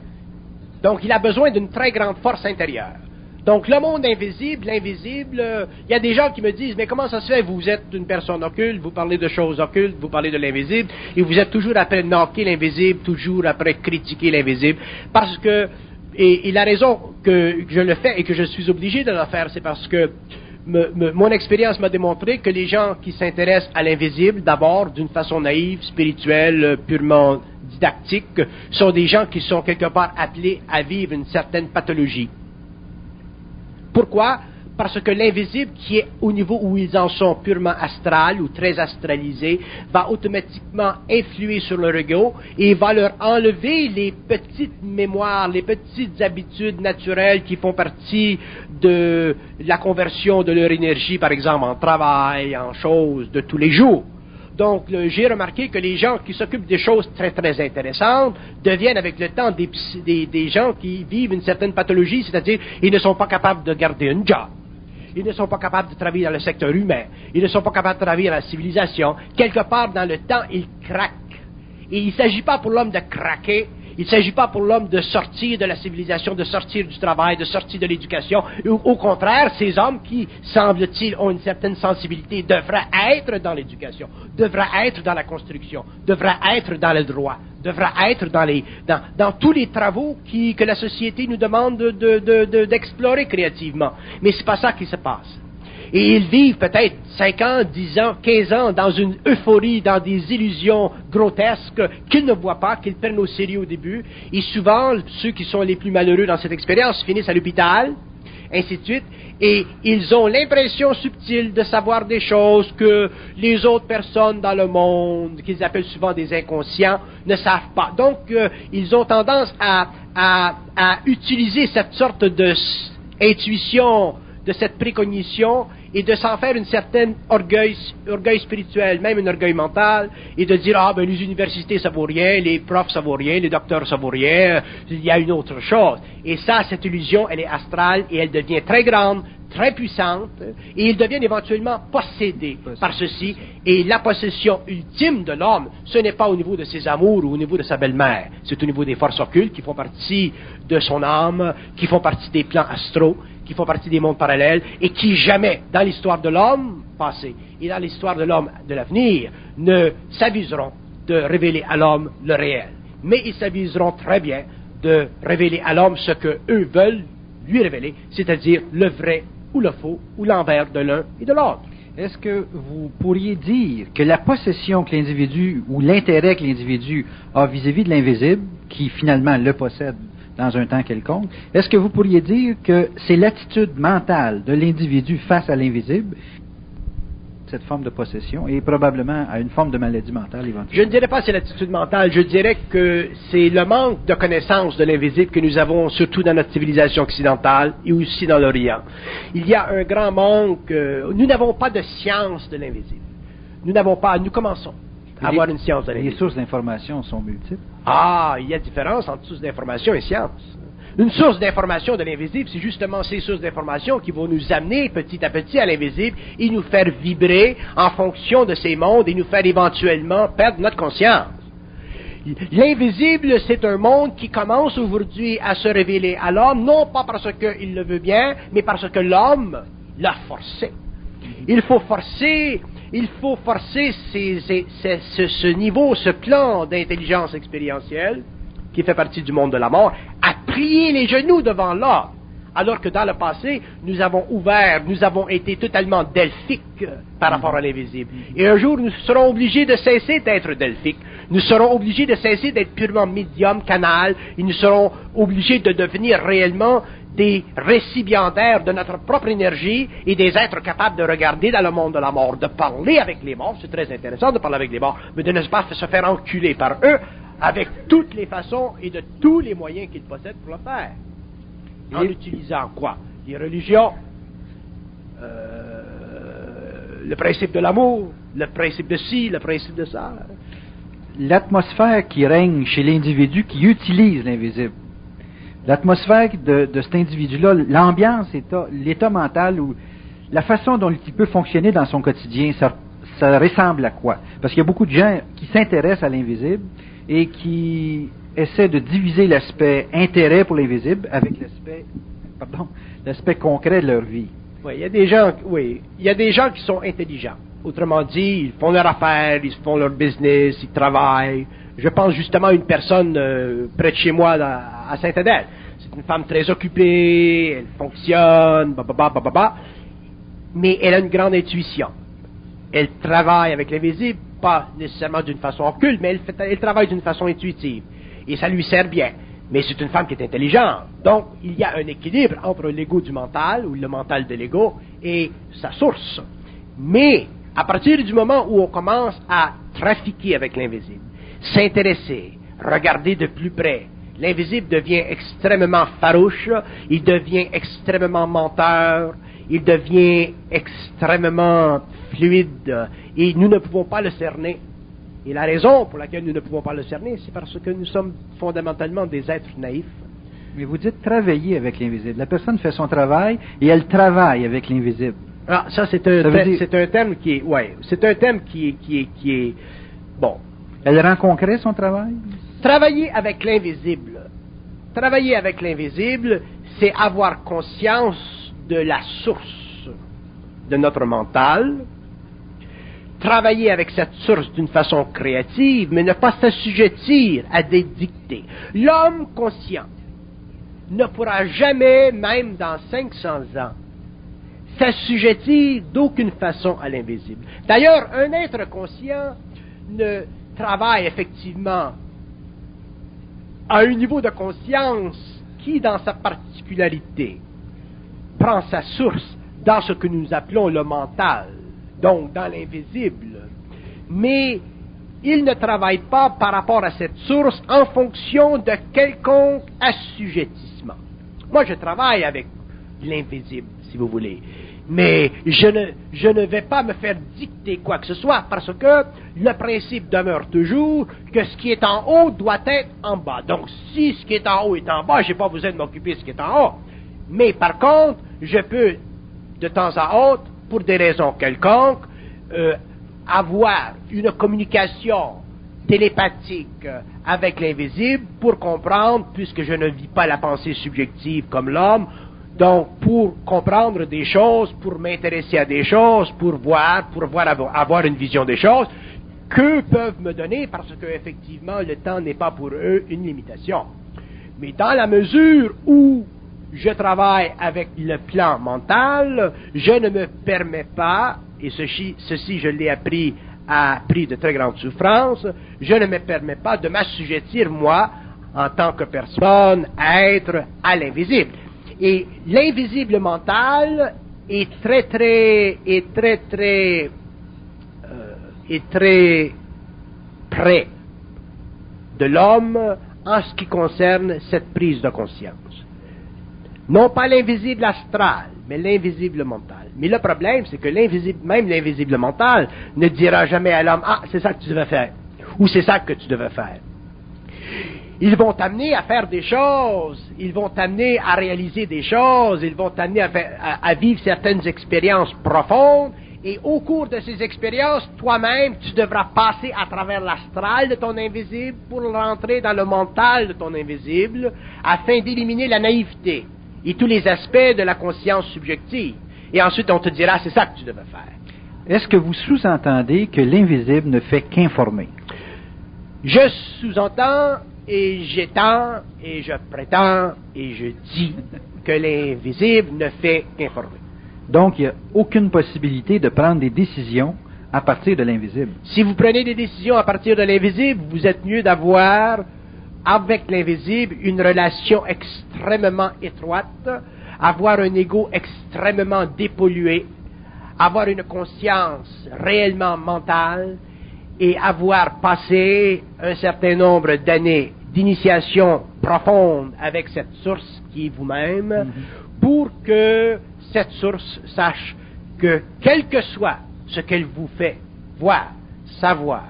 Donc il a besoin d'une très grande force intérieure. Donc, le monde invisible, l'invisible, il y a des gens qui me disent, mais comment ça se fait, vous êtes une personne occulte, vous parlez de choses occultes, vous parlez de l'invisible, et vous êtes toujours après knocker l'invisible, toujours après critiquer l'invisible, parce que, et la raison que je le fais et que je suis obligé de le faire, c'est parce que mon expérience m'a démontré que les gens qui s'intéressent à l'invisible, d'abord, d'une façon naïve, spirituelle, purement didactique, sont des gens qui sont quelque part appelés à vivre une certaine pathologie. Pourquoi? Parce que l'invisible, qui est au niveau où ils en sont purement astral ou très astralisés, va automatiquement influer sur leur ego et va leur enlever les petites mémoires, les petites habitudes naturelles qui font partie de la conversion de leur énergie, par exemple en travail, en choses de tous les jours. Donc, j'ai remarqué que les gens qui s'occupent des choses très, très intéressantes deviennent avec le temps des gens qui vivent une certaine pathologie, c'est-à-dire ils ne sont pas capables de garder un job. Ils ne sont pas capables de travailler dans le secteur humain. Ils ne sont pas capables de travailler dans la civilisation. Quelque part dans le temps, ils craquent. Et il ne s'agit pas pour l'homme de craquer. Il ne s'agit pas pour l'homme de sortir de la civilisation, de sortir du travail, de sortir de l'éducation. Au contraire, ces hommes qui, semble-t-il, ont une certaine sensibilité, devraient être dans l'éducation, devraient être dans la construction, devraient être dans le droit, devraient être dans tous les travaux que la société nous demande d'explorer créativement. Mais c'est pas ça qui se passe. Et ils vivent peut-être 5 ans, 10 ans, 15 ans dans une euphorie, dans des illusions grotesques qu'ils ne voient pas, qu'ils prennent au sérieux au début. Et souvent, ceux qui sont les plus malheureux dans cette expérience finissent à l'hôpital, ainsi de suite. Et ils ont l'impression subtile de savoir des choses que les autres personnes dans le monde, qu'ils appellent souvent des inconscients, ne savent pas. Donc, ils ont tendance à utiliser cette sorte d'intuition, de cette précognition, et de s'en faire une certaine orgueil spirituel, même un orgueil mental, et de dire, les universités ça vaut rien, les profs ça vaut rien, les docteurs ça vaut rien, il y a une autre chose. Et ça, cette illusion, elle est astrale, et elle devient très grande, très puissante, et ils deviennent éventuellement possédés par ceci, et la possession ultime de l'homme, ce n'est pas au niveau de ses amours ou au niveau de sa belle-mère, c'est au niveau des forces occultes qui font partie de son âme, qui font partie des plans astraux, qui font partie des mondes parallèles, et qui jamais, dans l'histoire de l'homme passé et dans l'histoire de l'homme de l'avenir, ne s'aviseront de révéler à l'homme le réel. Mais ils s'aviseront très bien de révéler à l'homme ce que eux veulent lui révéler, c'est-à-dire le vrai ou le faux, ou l'envers de l'un et de l'autre. Est-ce que vous pourriez dire que la possession que l'individu, ou l'intérêt que l'individu a vis-à-vis de l'invisible, qui finalement le possède dans un temps quelconque. Est-ce que vous pourriez dire que c'est l'attitude mentale de l'individu face à l'invisible, cette forme de possession, et probablement à une forme de maladie mentale éventuellement? Je ne dirais pas que c'est l'attitude mentale, je dirais que c'est le manque de connaissance de l'invisible que nous avons, surtout dans notre civilisation occidentale et aussi dans l'Orient. Il y a un grand manque, nous n'avons pas de science de l'invisible. Nous commençons à avoir une science de l'invisible. Les sources d'information sont multiples. Ah, il y a différence entre sources d'information et science. Une source d'information de l'invisible, c'est justement ces sources d'information qui vont nous amener petit à petit à l'invisible et nous faire vibrer en fonction de ces mondes et nous faire éventuellement perdre notre conscience. L'invisible, c'est un monde qui commence aujourd'hui à se révéler à l'homme, non pas parce qu'il le veut bien, mais parce que l'homme l'a forcé. Il faut forcer ce niveau, ce plan d'intelligence expérientielle qui fait partie du monde de la mort, à plier les genoux devant l'ordre. Alors que dans le passé, nous avons été totalement delphiques par rapport à l'invisible. Et un jour, nous serons obligés de cesser d'être delphiques. Nous serons obligés de cesser d'être purement médium, canal, et nous serons obligés de devenir réellement des récipiendaires de notre propre énergie et des êtres capables de regarder dans le monde de la mort, de parler avec les morts. C'est très intéressant de parler avec les morts, mais de ne pas se faire enculer par eux avec toutes les façons et de tous les moyens qu'ils possèdent pour le faire. En utilisant quoi? Les religions, le principe de l'amour, le principe de ci, le principe de ça. L'atmosphère qui règne chez l'individu qui utilise l'invisible. L'atmosphère de cet individu-là, l'ambiance, l'état mental ou la façon dont il peut fonctionner dans son quotidien, ça ressemble à quoi? Parce qu'il y a beaucoup de gens qui s'intéressent à l'invisible et qui essaient de diviser l'aspect intérêt pour l'invisible avec l'aspect concret de leur vie. Oui, il y a des gens qui sont intelligents. Autrement dit, ils font leur affaire, ils font leur business, ils travaillent. Je pense justement à une personne près de chez moi à Saint-Adèle. C'est une femme très occupée, elle fonctionne, mais elle a une grande intuition. Elle travaille avec l'invisible, pas nécessairement d'une façon occulte, mais elle travaille d'une façon intuitive. Et ça lui sert bien. Mais c'est une femme qui est intelligente. Donc, il y a un équilibre entre l'ego du mental, ou le mental de l'ego, et sa source. Mais, à partir du moment où on commence à trafiquer avec l'invisible, s'intéresser, regarder de plus près, l'invisible devient extrêmement farouche, il devient extrêmement menteur, il devient extrêmement fluide, et nous ne pouvons pas le cerner. Et la raison pour laquelle nous ne pouvons pas le cerner, c'est parce que nous sommes fondamentalement des êtres naïfs. Mais vous dites travailler avec l'invisible. La personne fait son travail et elle travaille avec l'invisible. Ah, ça c'est un terme qui est bon. Elle rend concret son travail? Travailler avec l'invisible. Travailler avec l'invisible, c'est avoir conscience de la source de notre mental, travailler avec cette source d'une façon créative, mais ne pas s'assujettir à des dictées. L'homme conscient ne pourra jamais, même dans 500 ans, s'assujettir d'aucune façon à l'invisible. D'ailleurs, un être conscient ne travaille effectivement à un niveau de conscience qui, dans sa particularité, prend sa source dans ce que nous appelons le mental, donc dans l'invisible. Mais il ne travaille pas par rapport à cette source en fonction de quelconque assujettissement. Moi, je travaille avec l'invisible, si vous voulez. Mais je ne vais pas me faire dicter quoi que ce soit, parce que le principe demeure toujours que ce qui est en haut doit être en bas. Donc, si ce qui est en haut est en bas, je n'ai pas besoin de m'occuper de ce qui est en haut. Mais par contre, je peux, de temps à autre, pour des raisons quelconques, avoir une communication télépathique avec l'invisible pour comprendre, puisque je ne vis pas la pensée subjective comme l'homme, donc pour comprendre des choses, pour m'intéresser à des choses, pour avoir une vision des choses, qu'eux peuvent me donner, parce que effectivement le temps n'est pas pour eux une limitation. Mais dans la mesure où je travaille avec le plan mental, je ne me permets pas, et ceci je l'ai appris à prix de très grande souffrance, je ne me permets pas de m'assujettir, moi, en tant que personne, être à l'invisible. Et l'invisible mental est très près de l'homme en ce qui concerne cette prise de conscience. Non pas l'invisible astral, mais l'invisible mental. Mais le problème, c'est que même l'invisible mental ne dira jamais à l'homme « Ah, c'est ça que tu devais faire » ou « C'est ça que tu devais faire ». Ils vont t'amener à faire des choses, ils vont t'amener à réaliser des choses, ils vont t'amener à vivre certaines expériences profondes, et au cours de ces expériences, toi-même, tu devras passer à travers l'astral de ton invisible pour rentrer dans le mental de ton invisible, afin d'éliminer la naïveté et tous les aspects de la conscience subjective. Et ensuite, on te dira, c'est ça que tu devais faire. Est-ce que vous sous-entendez que l'invisible ne fait qu'informer? Je sous-entends et j'étends et je prétends et je dis que l'invisible ne fait qu'informer. Donc, il n'y a aucune possibilité de prendre des décisions à partir de l'invisible. Si vous prenez des décisions à partir de l'invisible, vous êtes mieux d'avoir avec l'invisible une relation extrêmement étroite, avoir un ego extrêmement dépollué, avoir une conscience réellement mentale et avoir passé un certain nombre d'années d'initiation profonde avec cette source qui est vous-même, pour que cette source sache que quel que soit ce qu'elle vous fait voir, savoir,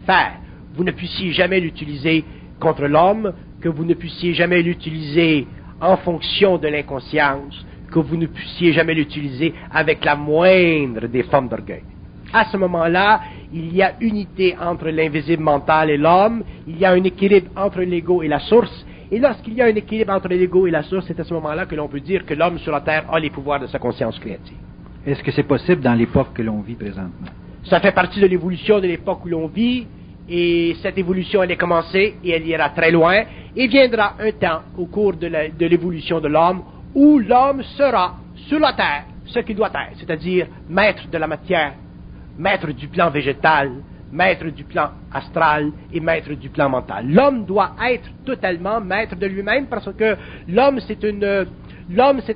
faire, vous ne puissiez jamais l'utiliser contre l'homme, que vous ne puissiez jamais l'utiliser en fonction de l'inconscience, que vous ne puissiez jamais l'utiliser avec la moindre des formes d'orgueil. À ce moment-là, il y a unité entre l'invisible mental et l'homme, il y a un équilibre entre l'ego et la source, et lorsqu'il y a un équilibre entre l'ego et la source, c'est à ce moment-là que l'on peut dire que l'homme sur la terre a les pouvoirs de sa conscience créative. Est-ce que c'est possible dans l'époque que l'on vit présentement? Ça fait partie de l'évolution de l'époque où l'on vit, et cette évolution, elle est commencée, et elle ira très loin, et viendra un temps, au cours de l'évolution de l'homme, où l'homme sera, sur la terre, ce qu'il doit être, c'est-à-dire maître de la matière, maître du plan végétal, maître du plan astral et maître du plan mental. L'homme doit être totalement maître de lui-même parce que l'homme c'est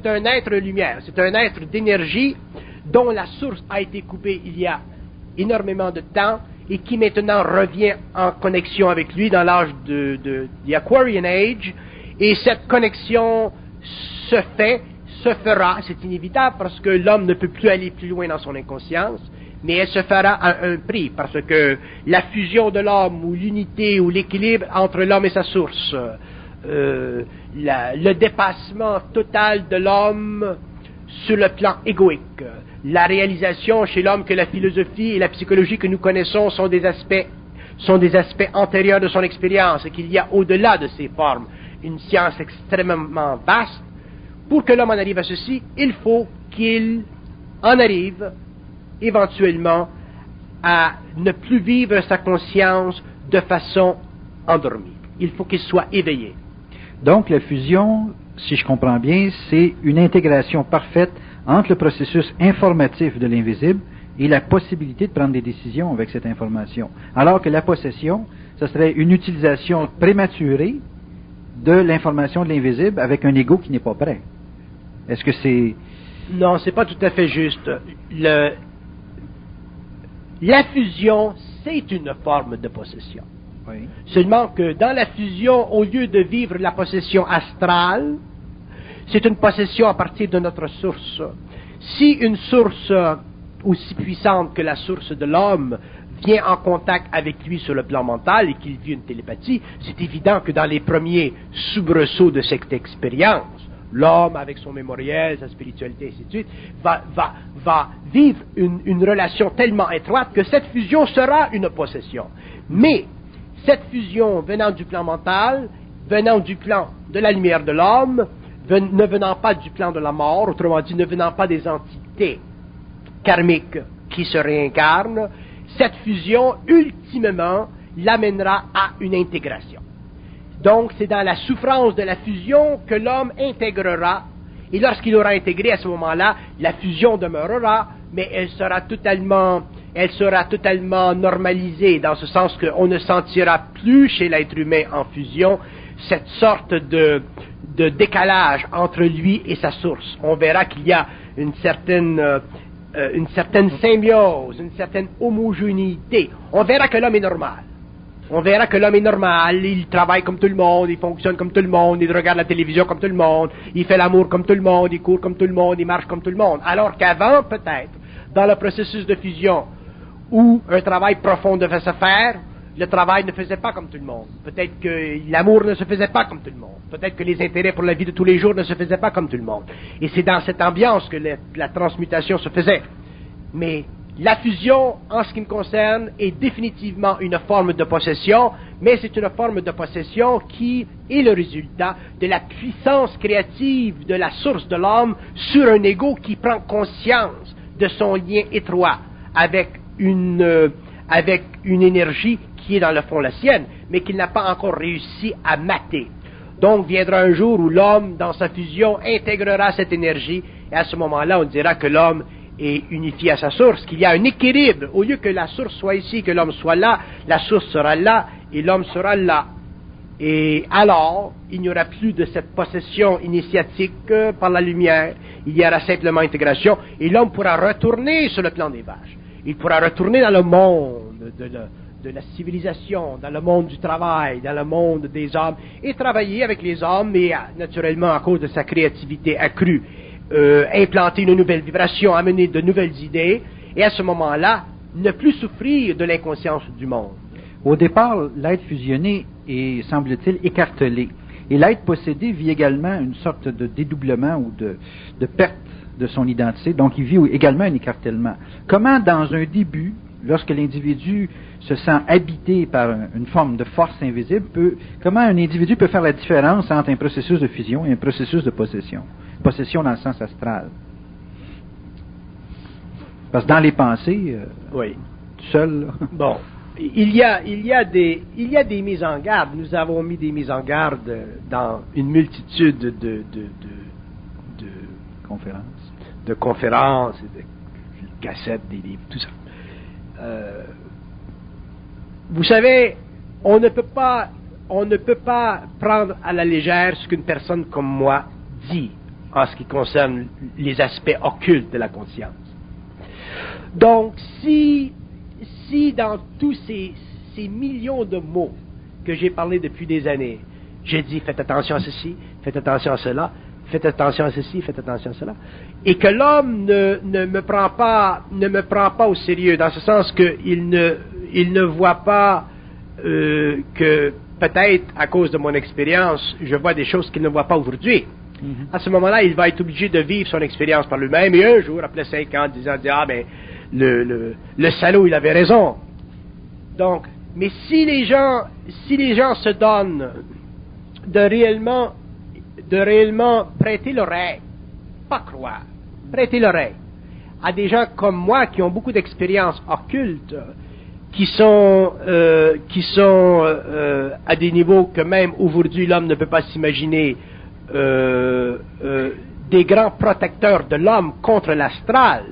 un être lumière, c'est un être d'énergie dont la source a été coupée il y a énormément de temps et qui maintenant revient en connexion avec lui dans l'âge de the Aquarian Age, et cette connexion se fera, c'est inévitable parce que l'homme ne peut plus aller plus loin dans son inconscience, mais elle se fera à un prix, parce que la fusion de l'homme, ou l'unité, ou l'équilibre entre l'homme et sa source, le dépassement total de l'homme sur le plan égoïque, la réalisation chez l'homme que la philosophie et la psychologie que nous connaissons sont des aspects antérieurs de son expérience, et qu'il y a au-delà de ces formes une science extrêmement vaste. Pour que l'homme en arrive à ceci, il faut qu'il en arrive éventuellement à ne plus vivre sa conscience de façon endormie. Il faut qu'il soit éveillé. Donc la fusion, si je comprends bien, c'est une intégration parfaite entre le processus informatif de l'invisible et la possibilité de prendre des décisions avec cette information. Alors que la possession, ce serait une utilisation prématurée de l'information de l'invisible avec un ego qui n'est pas prêt. Est-ce que c'est... Non, c'est pas tout à fait juste. La fusion, c'est une forme de possession. Oui. Seulement que dans la fusion, au lieu de vivre la possession astrale, c'est une possession à partir de notre source. Si une source aussi puissante que la source de l'homme vient en contact avec lui sur le plan mental et qu'il vit une télépathie, c'est évident que dans les premiers soubresauts de cette expérience, l'homme, avec son mémoriel, sa spiritualité, et ainsi de suite, va vivre une relation tellement étroite que cette fusion sera une possession. Mais cette fusion venant du plan mental, venant du plan de la lumière de l'homme, ne venant pas du plan de la mort, autrement dit, ne venant pas des entités karmiques qui se réincarnent, cette fusion, ultimement, l'amènera à une intégration. Donc, c'est dans la souffrance de la fusion que l'homme intégrera, et lorsqu'il aura intégré, à ce moment-là, la fusion demeurera, mais elle sera totalement elle sera totalement normalisée, dans ce sens qu'on ne sentira plus chez l'être humain en fusion cette sorte de décalage entre lui et sa source. On verra qu'il y a une certaine symbiose, une certaine homogénéité. On verra que l'homme est normal. On verra que l'homme est normal, il travaille comme tout le monde, il fonctionne comme tout le monde, il regarde la télévision comme tout le monde, il fait l'amour comme tout le monde, il court comme tout le monde, il marche comme tout le monde. Alors qu'avant, peut-être, dans le processus de fusion, où un travail profond devait se faire, le travail ne faisait pas comme tout le monde. Peut-être que l'amour ne se faisait pas comme tout le monde. Peut-être que les intérêts pour la vie de tous les jours ne se faisaient pas comme tout le monde. Et c'est dans cette ambiance que la transmutation se faisait. Mais la fusion, en ce qui me concerne, est définitivement une forme de possession, mais c'est une forme de possession qui est le résultat de la puissance créative de la source de l'homme sur un ego qui prend conscience de son lien étroit avec une énergie qui est dans le fond la sienne, mais qu'il n'a pas encore réussi à mater. Donc viendra un jour où l'homme, dans sa fusion, intégrera cette énergie, et à ce moment-là, on dira que l'homme est unifié à sa source, qu'il y a un équilibre. Au lieu que la source soit ici, que l'homme soit là, la source sera là, et l'homme sera là. Et alors, il n'y aura plus de cette possession initiatique par la lumière, il y aura simplement intégration, et l'homme pourra retourner sur le plan des vaches. Il pourra retourner dans le monde de la civilisation, dans le monde du travail, dans le monde des hommes, et travailler avec les hommes, et naturellement, à cause de sa créativité accrue, implanter une nouvelle vibration, amener de nouvelles idées, et à ce moment-là, ne plus souffrir de l'inconscience du monde. Au départ, l'être fusionné est, semble-t-il, écartelé. Et l'être possédé vit également une sorte de dédoublement ou de perte de son identité, donc il vit également un écartèlement. Comment, dans un début, lorsque l'individu se sent habité par une forme de force invisible, comment un individu peut faire la différence entre un processus de fusion et un processus de possession? Possession dans le sens astral. Parce que dans les pensées, oui, tout seul... Là. Bon, il y a des mises en garde. Nous avons mis des mises en garde dans une multitude de conférences, et de cassettes, des livres, tout ça. Vous savez, on ne peut pas prendre à la légère ce qu'une personne comme moi dit en ce qui concerne les aspects occultes de la conscience. Donc, si dans tous ces millions de mots que j'ai parlé depuis des années, j'ai dit faites attention à ceci, faites attention à cela, faites attention à ceci, faites attention à cela, et que l'homme ne me prend pas au sérieux, dans ce sens qu'il ne voit pas que peut-être à cause de mon expérience, je vois des choses qu'il ne voit pas aujourd'hui. À ce moment-là, il va être obligé de vivre son expérience par lui-même, et un jour, après 5 ans, 10 ans, dire ah ben le salaud, il avait raison. Donc, mais si les gens se donnent de réellement prêter l'oreille, pas croire, prêter l'oreille à des gens comme moi qui ont beaucoup d'expériences occultes, qui sont à des niveaux que même aujourd'hui l'homme ne peut pas s'imaginer, des grands protecteurs de l'homme contre l'astral,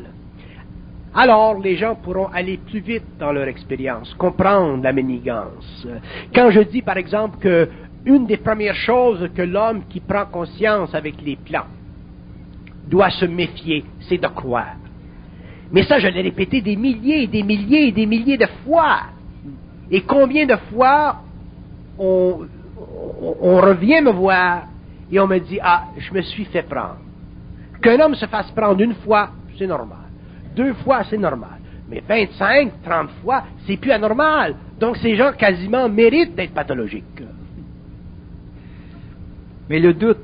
alors les gens pourront aller plus vite dans leur expérience, comprendre la manigance. Quand je dis par exemple que une des premières choses que l'homme qui prend conscience avec les plans doit se méfier, c'est de croire. Mais ça, je l'ai répété des milliers et des milliers et des milliers de fois. Et combien de fois on revient me voir et on me dit, ah, je me suis fait prendre. Qu'un homme se fasse prendre une fois, c'est normal. 2 fois, c'est normal. Mais 25, 30 fois, c'est plus anormal. Donc ces gens quasiment méritent d'être pathologiques. Mais le doute,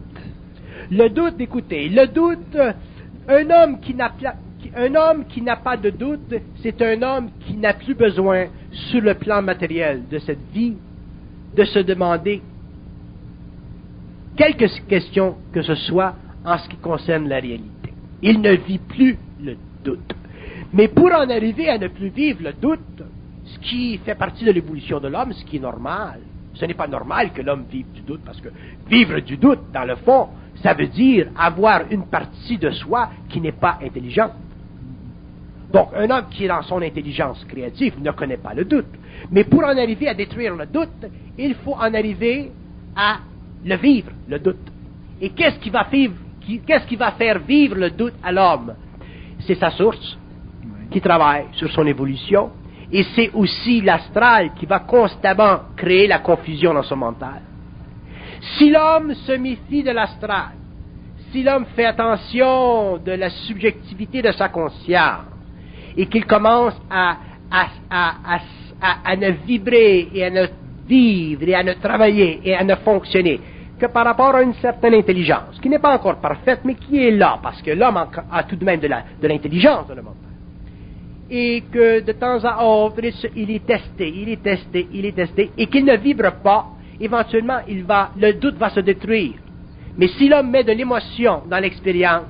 écoutez, le doute, un homme qui n'a pas de doute, c'est un homme qui n'a plus besoin, sur le plan matériel de cette vie, de se demander quelque question que ce soit en ce qui concerne la réalité. Il ne vit plus le doute. Mais pour en arriver à ne plus vivre le doute, ce qui fait partie de l'évolution de l'homme, ce qui est normal, ce n'est pas normal que l'homme vive du doute, parce que vivre du doute, dans le fond, ça veut dire avoir une partie de soi qui n'est pas intelligente. Donc, un homme qui est dans son intelligence créative ne connaît pas le doute. Mais pour en arriver à détruire le doute, il faut en arriver à le vivre, le doute. Et qu'est-ce qui va faire vivre le doute à l'homme? C'est sa source qui travaille sur son évolution, et c'est aussi l'astral qui va constamment créer la confusion dans son mental. Si l'homme se méfie de l'astral, si l'homme fait attention de la subjectivité de sa conscience, et qu'il commence à ne vibrer et à ne vivre et à ne travailler et à ne fonctionner que par rapport à une certaine intelligence, qui n'est pas encore parfaite, mais qui est là, parce que l'homme a tout de même de l'intelligence dans le mental. Et que de temps à autre, il est testé, et qu'il ne vibre pas, éventuellement, le doute va se détruire. Mais si l'homme met de l'émotion dans l'expérience,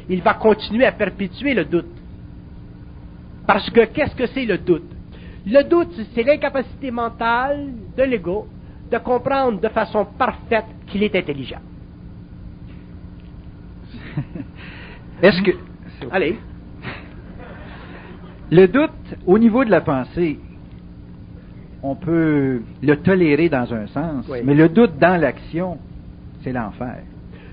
il va continuer à perpétuer le doute. Parce que qu'est-ce que c'est le doute? Le doute, c'est l'incapacité mentale de l'ego de comprendre de façon parfaite qu'il est intelligent. Est-ce que... Allez. Le doute, au niveau de la pensée, on peut le tolérer dans un sens, oui. Mais le doute dans l'action, c'est l'enfer.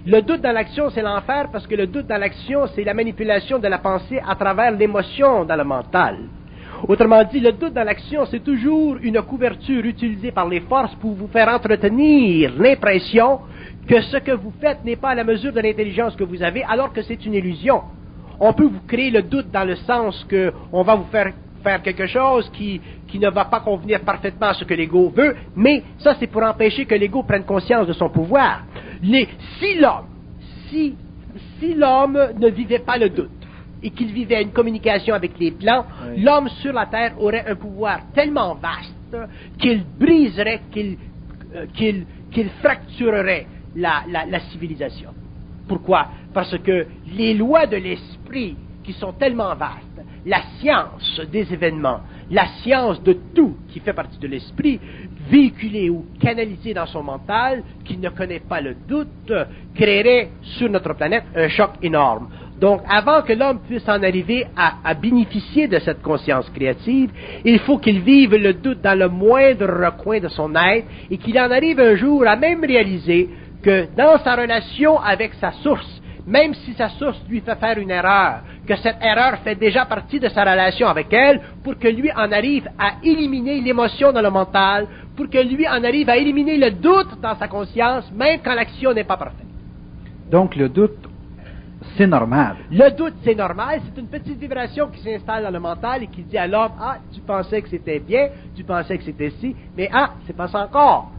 Le doute dans l'action, c'est l'enfer, parce que le doute dans l'action, c'est la manipulation de la pensée à travers l'émotion dans le mental. Autrement dit, le doute dans l'action, c'est toujours une couverture utilisée par les forces pour vous faire entretenir l'impression que ce que vous faites n'est pas à la mesure de l'intelligence que vous avez, alors que c'est une illusion. On peut vous créer le doute dans le sens qu'on va vous faire quelque chose qui ne va pas convenir parfaitement à ce que l'ego veut, mais ça, c'est pour empêcher que l'ego prenne conscience de son pouvoir. Si l'homme ne vivait pas le doute, et qu'il vivait une communication avec les plans, oui. L'homme sur la Terre aurait un pouvoir tellement vaste qu'il briserait, qu'il fracturerait la civilisation. Pourquoi? Parce que les lois de l'esprit qui sont tellement vastes, la science des événements, la science de tout qui fait partie de l'esprit, véhiculée ou canalisée dans son mental, qui ne connaît pas le doute, créerait sur notre planète un choc énorme. Donc, avant que l'homme puisse en arriver à bénéficier de cette conscience créative, il faut qu'il vive le doute dans le moindre recoin de son être et qu'il en arrive un jour à même réaliser que dans sa relation avec sa source, même si sa source lui fait faire une erreur, que cette erreur fait déjà partie de sa relation avec elle, pour que lui en arrive à éliminer l'émotion dans le mental, pour que lui en arrive à éliminer le doute dans sa conscience, même quand l'action n'est pas parfaite. Donc, le doute, c'est normal. Le doute, c'est normal. C'est une petite vibration qui s'installe dans le mental et qui dit à l'homme, « Ah, tu pensais que c'était bien, tu pensais que c'était ci, mais ah, c'est pas ça encore. »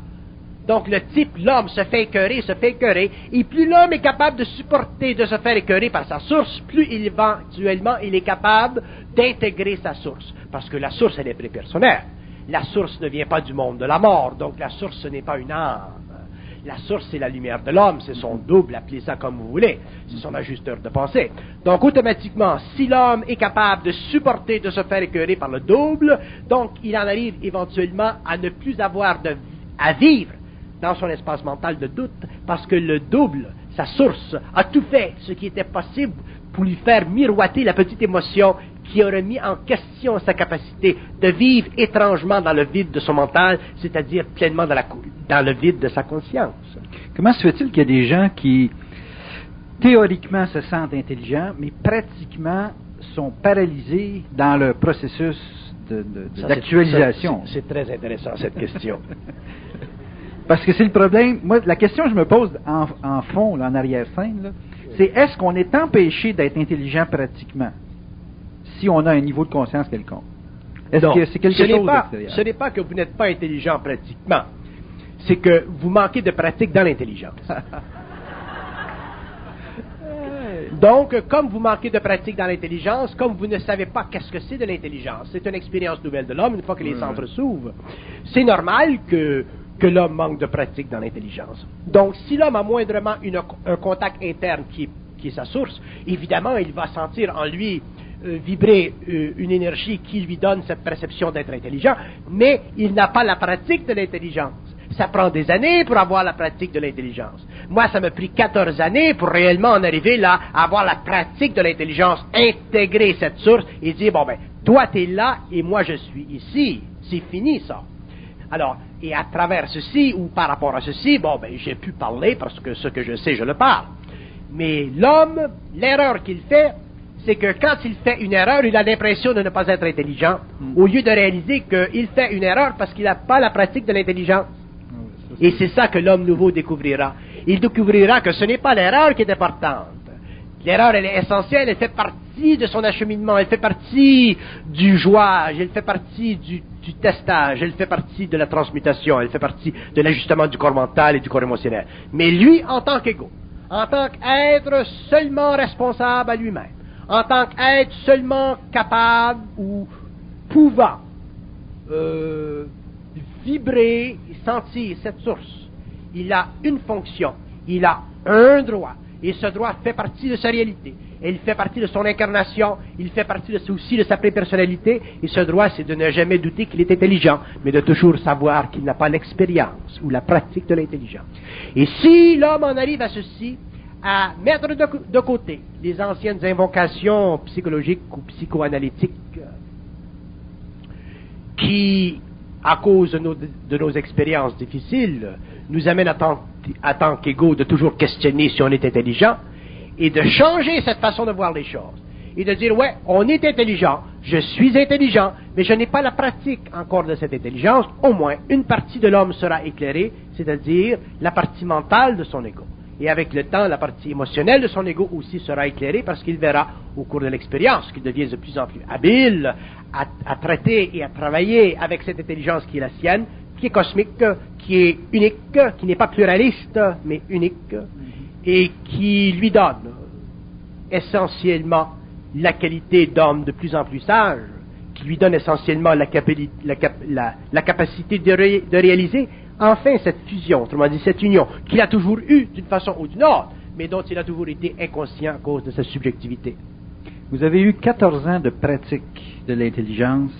Donc, le type, l'homme se fait écœurer, et plus l'homme est capable de supporter de se faire écœurer par sa source, plus éventuellement il est capable d'intégrer sa source. Parce que la source, elle est prépersonnelle. La source ne vient pas du monde de la mort, donc la source, ce n'est pas une âme. La source, c'est la lumière de l'homme, c'est son double, appelez ça comme vous voulez, c'est son ajusteur de pensée. Donc, automatiquement, si l'homme est capable de supporter de se faire écœurer par le double, donc il en arrive éventuellement à ne plus avoir à vivre dans son espace mental de doute, parce que le double, sa source, a tout fait ce qui était possible pour lui faire miroiter la petite émotion qui aurait mis en question sa capacité de vivre étrangement dans le vide de son mental, c'est-à-dire pleinement dans le vide de sa conscience. Comment se fait-il qu'il y a des gens qui, théoriquement, se sentent intelligents, mais pratiquement sont paralysés dans le processus d'actualisation? C'est très intéressant, cette question. Parce que c'est le problème. Moi, la question que je me pose en fond, là, en arrière-scène, là, c'est est-ce qu'on est empêché d'être intelligent pratiquement si on a un niveau de conscience quelconque? Est-ce que c'est quelque chose d'extérieur? Ce n'est pas que vous n'êtes pas intelligent pratiquement. C'est que vous manquez de pratique dans l'intelligence. Donc, comme vous manquez de pratique dans l'intelligence, comme vous ne savez pas qu'est-ce que c'est de l'intelligence, c'est une expérience nouvelle de l'homme une fois que les centres s'ouvrent, c'est normal que l'homme manque de pratique dans l'intelligence. Donc, si l'homme a moindrement un contact interne qui est sa source, évidemment, il va sentir en lui vibrer une énergie qui lui donne cette perception d'être intelligent, mais il n'a pas la pratique de l'intelligence. ça prend des années pour avoir la pratique de l'intelligence. Moi, ça m'a pris 14 années pour réellement en arriver là, à avoir la pratique de l'intelligence, intégrer cette source et dire, bon ben, toi t'es là et moi je suis ici. C'est fini ça. Alors, et à travers ceci, ou par rapport à ceci, bon ben, j'ai pu parler parce que ce que je sais, je le parle. Mais l'homme, l'erreur qu'il fait, c'est que quand il fait une erreur, il a l'impression de ne pas être intelligent, au lieu de réaliser qu'il fait une erreur parce qu'il n'a pas la pratique de l'intelligence. Et c'est ça que l'homme nouveau découvrira. Il découvrira que ce n'est pas l'erreur qui est importante. L'erreur, elle est essentielle, elle fait partie de son acheminement, elle fait partie du jouage, elle fait partie du testage, elle fait partie de la transmutation, elle fait partie de l'ajustement du corps mental et du corps émotionnel. Mais lui, en tant qu'égo, en tant qu'être seulement responsable à lui-même, en tant qu'être seulement capable ou pouvant vibrer et sentir cette source, il a une fonction, il a un droit, et ce droit fait partie de sa réalité, et il fait partie de son incarnation, il fait partie aussi de sa personnalité, et ce droit, c'est de ne jamais douter qu'il est intelligent, mais de toujours savoir qu'il n'a pas l'expérience ou la pratique de l'intelligence. Et si l'homme en arrive à ceci, à mettre de côté les anciennes invocations psychologiques ou psychoanalytiques qui, à cause de nos expériences difficiles, nous amènent à tant qu'égaux de toujours questionner si on est intelligent et de changer cette façon de voir les choses et de dire, ouais, on est intelligent, je suis intelligent, mais je n'ai pas la pratique encore de cette intelligence. Au moins, une partie de l'homme sera éclairée, c'est-à-dire la partie mentale de son ego. Et avec le temps, la partie émotionnelle de son ego aussi sera éclairée parce qu'il verra au cours de l'expérience qu'il devient de plus en plus habile à traiter et à travailler avec cette intelligence qui est la sienne, qui est cosmique, qui est unique, qui n'est pas pluraliste, mais unique, et qui lui donne essentiellement la qualité d'homme de plus en plus sage, qui lui donne essentiellement la capacité de réaliser enfin cette fusion, autrement dit cette union, qu'il a toujours eue d'une façon ou d'une autre, mais dont il a toujours été inconscient à cause de sa subjectivité. Vous avez eu 14 ans de pratique de l'intelligence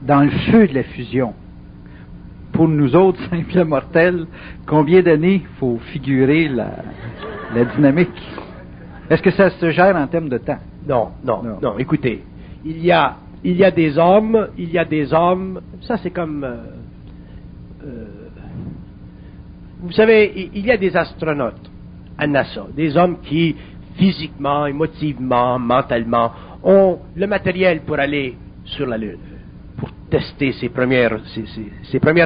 dans le feu de la fusion. Pour nous autres, simples mortels, combien d'années faut figurer la dynamique? Est-ce que ça se gère en termes de temps? Non. Écoutez, il y a des hommes, ça c'est comme... vous savez, il y a des astronautes à NASA, des hommes qui, physiquement, émotivement, mentalement, ont le matériel pour aller sur la Lune, pour tester ses premières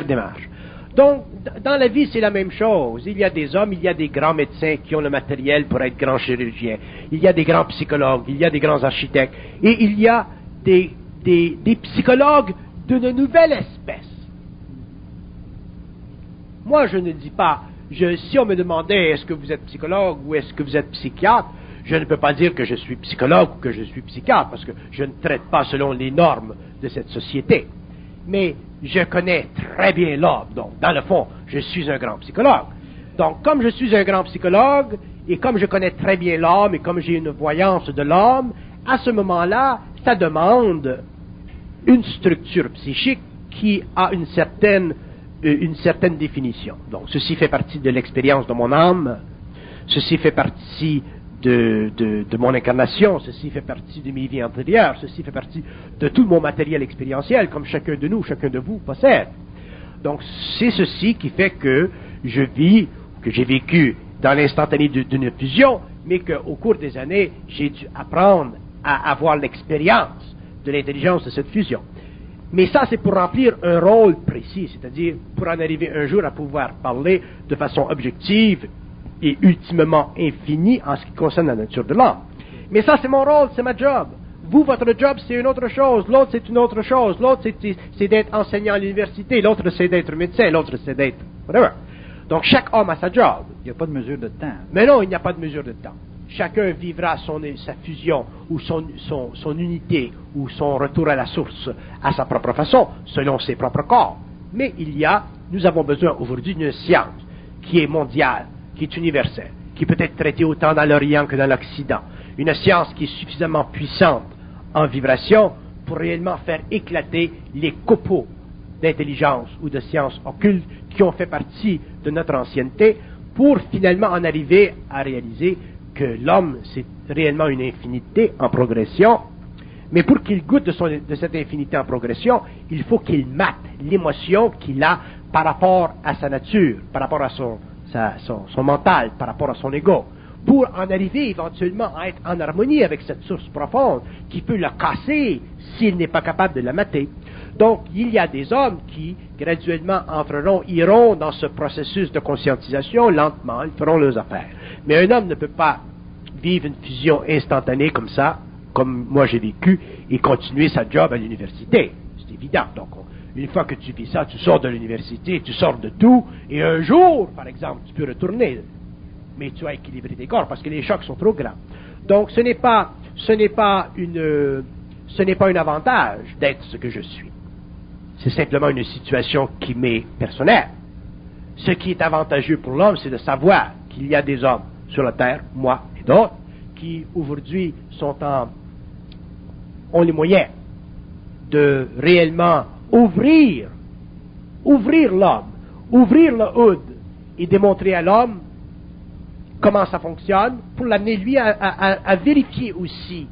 démarches. Donc, dans la vie, c'est la même chose. Il y a des hommes, il y a des grands médecins qui ont le matériel pour être grands chirurgiens. Il y a des grands psychologues, il y a des grands architectes. Et il y a des psychologues d'une nouvelle espèce. Moi, je ne dis pas, si on me demandait est-ce que vous êtes psychologue ou est-ce que vous êtes psychiatre, je ne peux pas dire que je suis psychologue ou que je suis psychiatre, parce que je ne traite pas selon les normes de cette société. Mais je connais très bien l'homme, donc dans le fond, je suis un grand psychologue. Donc, comme je suis un grand psychologue, et comme je connais très bien l'homme, et comme j'ai une voyance de l'homme, à ce moment-là, ça demande une structure psychique qui a une certaine définition. Donc, ceci fait partie de l'expérience de mon âme, ceci fait partie de mon incarnation, ceci fait partie de mes vies antérieures, ceci fait partie de tout mon matériel expérientiel, comme chacun de nous, chacun de vous possède. Donc, c'est ceci qui fait que je vis, que j'ai vécu dans l'instantané d'une fusion, mais qu'au cours des années, j'ai dû apprendre à avoir l'expérience de l'intelligence de cette fusion. Mais ça, c'est pour remplir un rôle précis, c'est-à-dire pour en arriver un jour à pouvoir parler de façon objective et ultimement infinie en ce qui concerne la nature de l'homme. Mais ça, c'est mon rôle, c'est ma job. Vous, votre job, c'est une autre chose. L'autre, c'est une autre chose. L'autre, c'est d'être enseignant à l'université. L'autre, c'est d'être médecin. L'autre, c'est d'être whatever. Donc, chaque homme a sa job. Il n'y a pas de mesure de temps. Mais non, il n'y a pas de mesure de temps. Chacun vivra sa fusion ou son unité ou son retour à la source à sa propre façon, selon ses propres corps. Mais nous avons besoin aujourd'hui d'une science qui est mondiale, qui est universelle, qui peut être traitée autant dans l'Orient que dans l'Occident. Une science qui est suffisamment puissante en vibration pour réellement faire éclater les copeaux d'intelligence ou de sciences occultes qui ont fait partie de notre ancienneté pour finalement en arriver à réaliser que l'homme, c'est réellement une infinité en progression. Mais pour qu'il goûte de cette infinité en progression, il faut qu'il mate l'émotion qu'il a par rapport à sa nature, par rapport à son mental, par rapport à son ego, pour en arriver éventuellement à être en harmonie avec cette source profonde qui peut le casser s'il n'est pas capable de la mater. Donc, il y a des hommes qui, graduellement, iront dans ce processus de conscientisation lentement, ils feront leurs affaires. Mais un homme ne peut pas vivre une fusion instantanée comme ça, comme moi j'ai vécu, et continuer sa job à l'université. C'est évident. Donc, une fois que tu vis ça, tu sors de l'université, tu sors de tout, et un jour, par exemple, tu peux retourner. Mais tu as équilibré tes corps parce que les chocs sont trop grands. Donc, ce n'est pas un avantage d'être ce que je suis. C'est simplement une situation qui m'est personnelle. Ce qui est avantageux pour l'homme, c'est de savoir qu'il y a des hommes sur la terre, moi et d'autres, qui aujourd'hui ont les moyens de réellement ouvrir l'homme, ouvrir le hood et démontrer à l'homme comment ça fonctionne, pour l'amener lui à vérifier aussi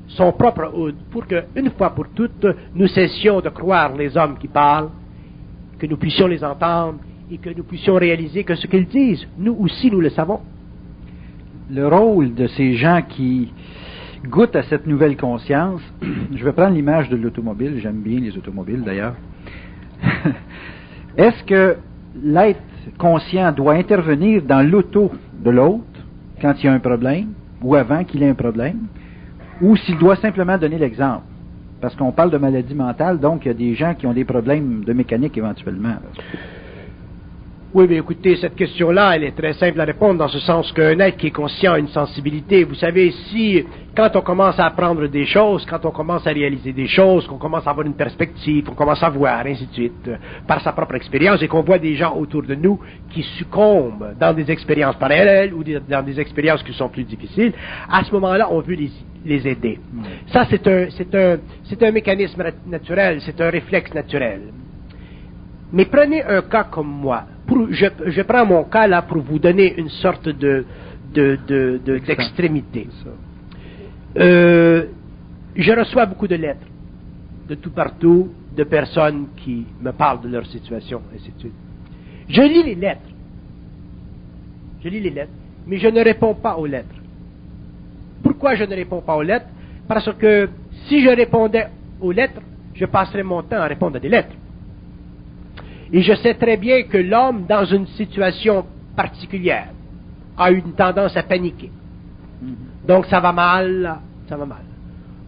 son propre hood, pour qu'une fois pour toutes, nous cessions de croire les hommes qui parlent, que nous puissions les entendre et que nous puissions réaliser que ce qu'ils disent, nous aussi nous le savons. Le rôle de ces gens qui goûtent à cette nouvelle conscience, je vais prendre l'image de l'automobile, j'aime bien les automobiles d'ailleurs. Est-ce que l'être conscient doit intervenir dans l'auto de l'autre quand il y a un problème, ou avant qu'il ait un problème, ou s'il doit simplement donner l'exemple? Parce qu'on parle de maladie mentale, donc il y a des gens qui ont des problèmes de mécanique éventuellement. Oui, mais écoutez, cette question-là, elle est très simple à répondre, dans ce sens qu'un être qui est conscient a une sensibilité. Vous savez, quand on commence à apprendre des choses, quand on commence à réaliser des choses, qu'on commence à avoir une perspective, qu'on commence à voir, ainsi de suite, par sa propre expérience, et qu'on voit des gens autour de nous qui succombent dans des expériences parallèles ou dans des expériences qui sont plus difficiles, à ce moment-là, on veut les aider. Ça, c'est un mécanisme naturel, c'est un réflexe naturel. Mais prenez un cas comme moi. Je prends mon cas là pour vous donner une sorte d'extrémité. Je reçois beaucoup de lettres, de tout partout, de personnes qui me parlent de leur situation, ainsi de suite. Je lis les lettres, mais je ne réponds pas aux lettres. Pourquoi je ne réponds pas aux lettres? Parce que si je répondais aux lettres, je passerais mon temps à répondre à des lettres. Et je sais très bien que l'homme, dans une situation particulière, a une tendance à paniquer. Donc, ça va mal.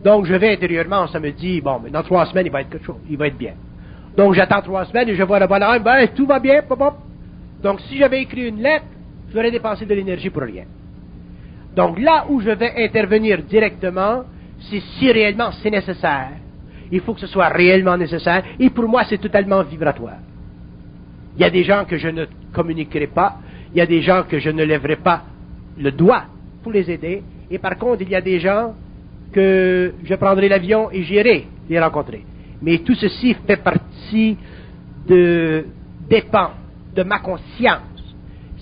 Donc, je vais intérieurement, ça me dit, bon, mais dans 3 semaines, il va être quelque chose, il va être bien. Donc, j'attends 3 semaines et je vois le bonhomme, tout va bien, pop, pop. Donc, si j'avais écrit une lettre, j'aurais dépensé de l'énergie pour rien. Donc, là où je vais intervenir directement, c'est si réellement c'est nécessaire. Il faut que ce soit réellement nécessaire, et pour moi, c'est totalement vibratoire. Il y a des gens que je ne communiquerai pas, il y a des gens que je ne lèverai pas le doigt pour les aider, et par contre, il y a des gens que je prendrai l'avion et j'irai les rencontrer. Mais tout ceci fait partie dépend de ma conscience.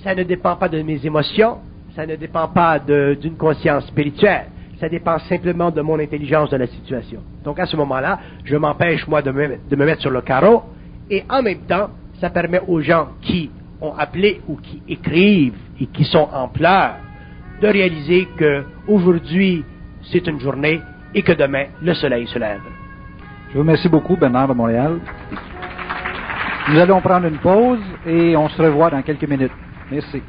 Ça ne dépend pas de mes émotions, ça ne dépend pas d'une conscience spirituelle, ça dépend simplement de mon intelligence de la situation. Donc à ce moment-là, je m'empêche, moi, de me mettre sur le carreau, et en même temps, ça permet aux gens qui ont appelé ou qui écrivent et qui sont en pleurs de réaliser qu'aujourd'hui, c'est une journée et que demain, le soleil se lève. Je vous remercie beaucoup, Bernard de Montréal. Nous allons prendre une pause et on se revoit dans quelques minutes. Merci.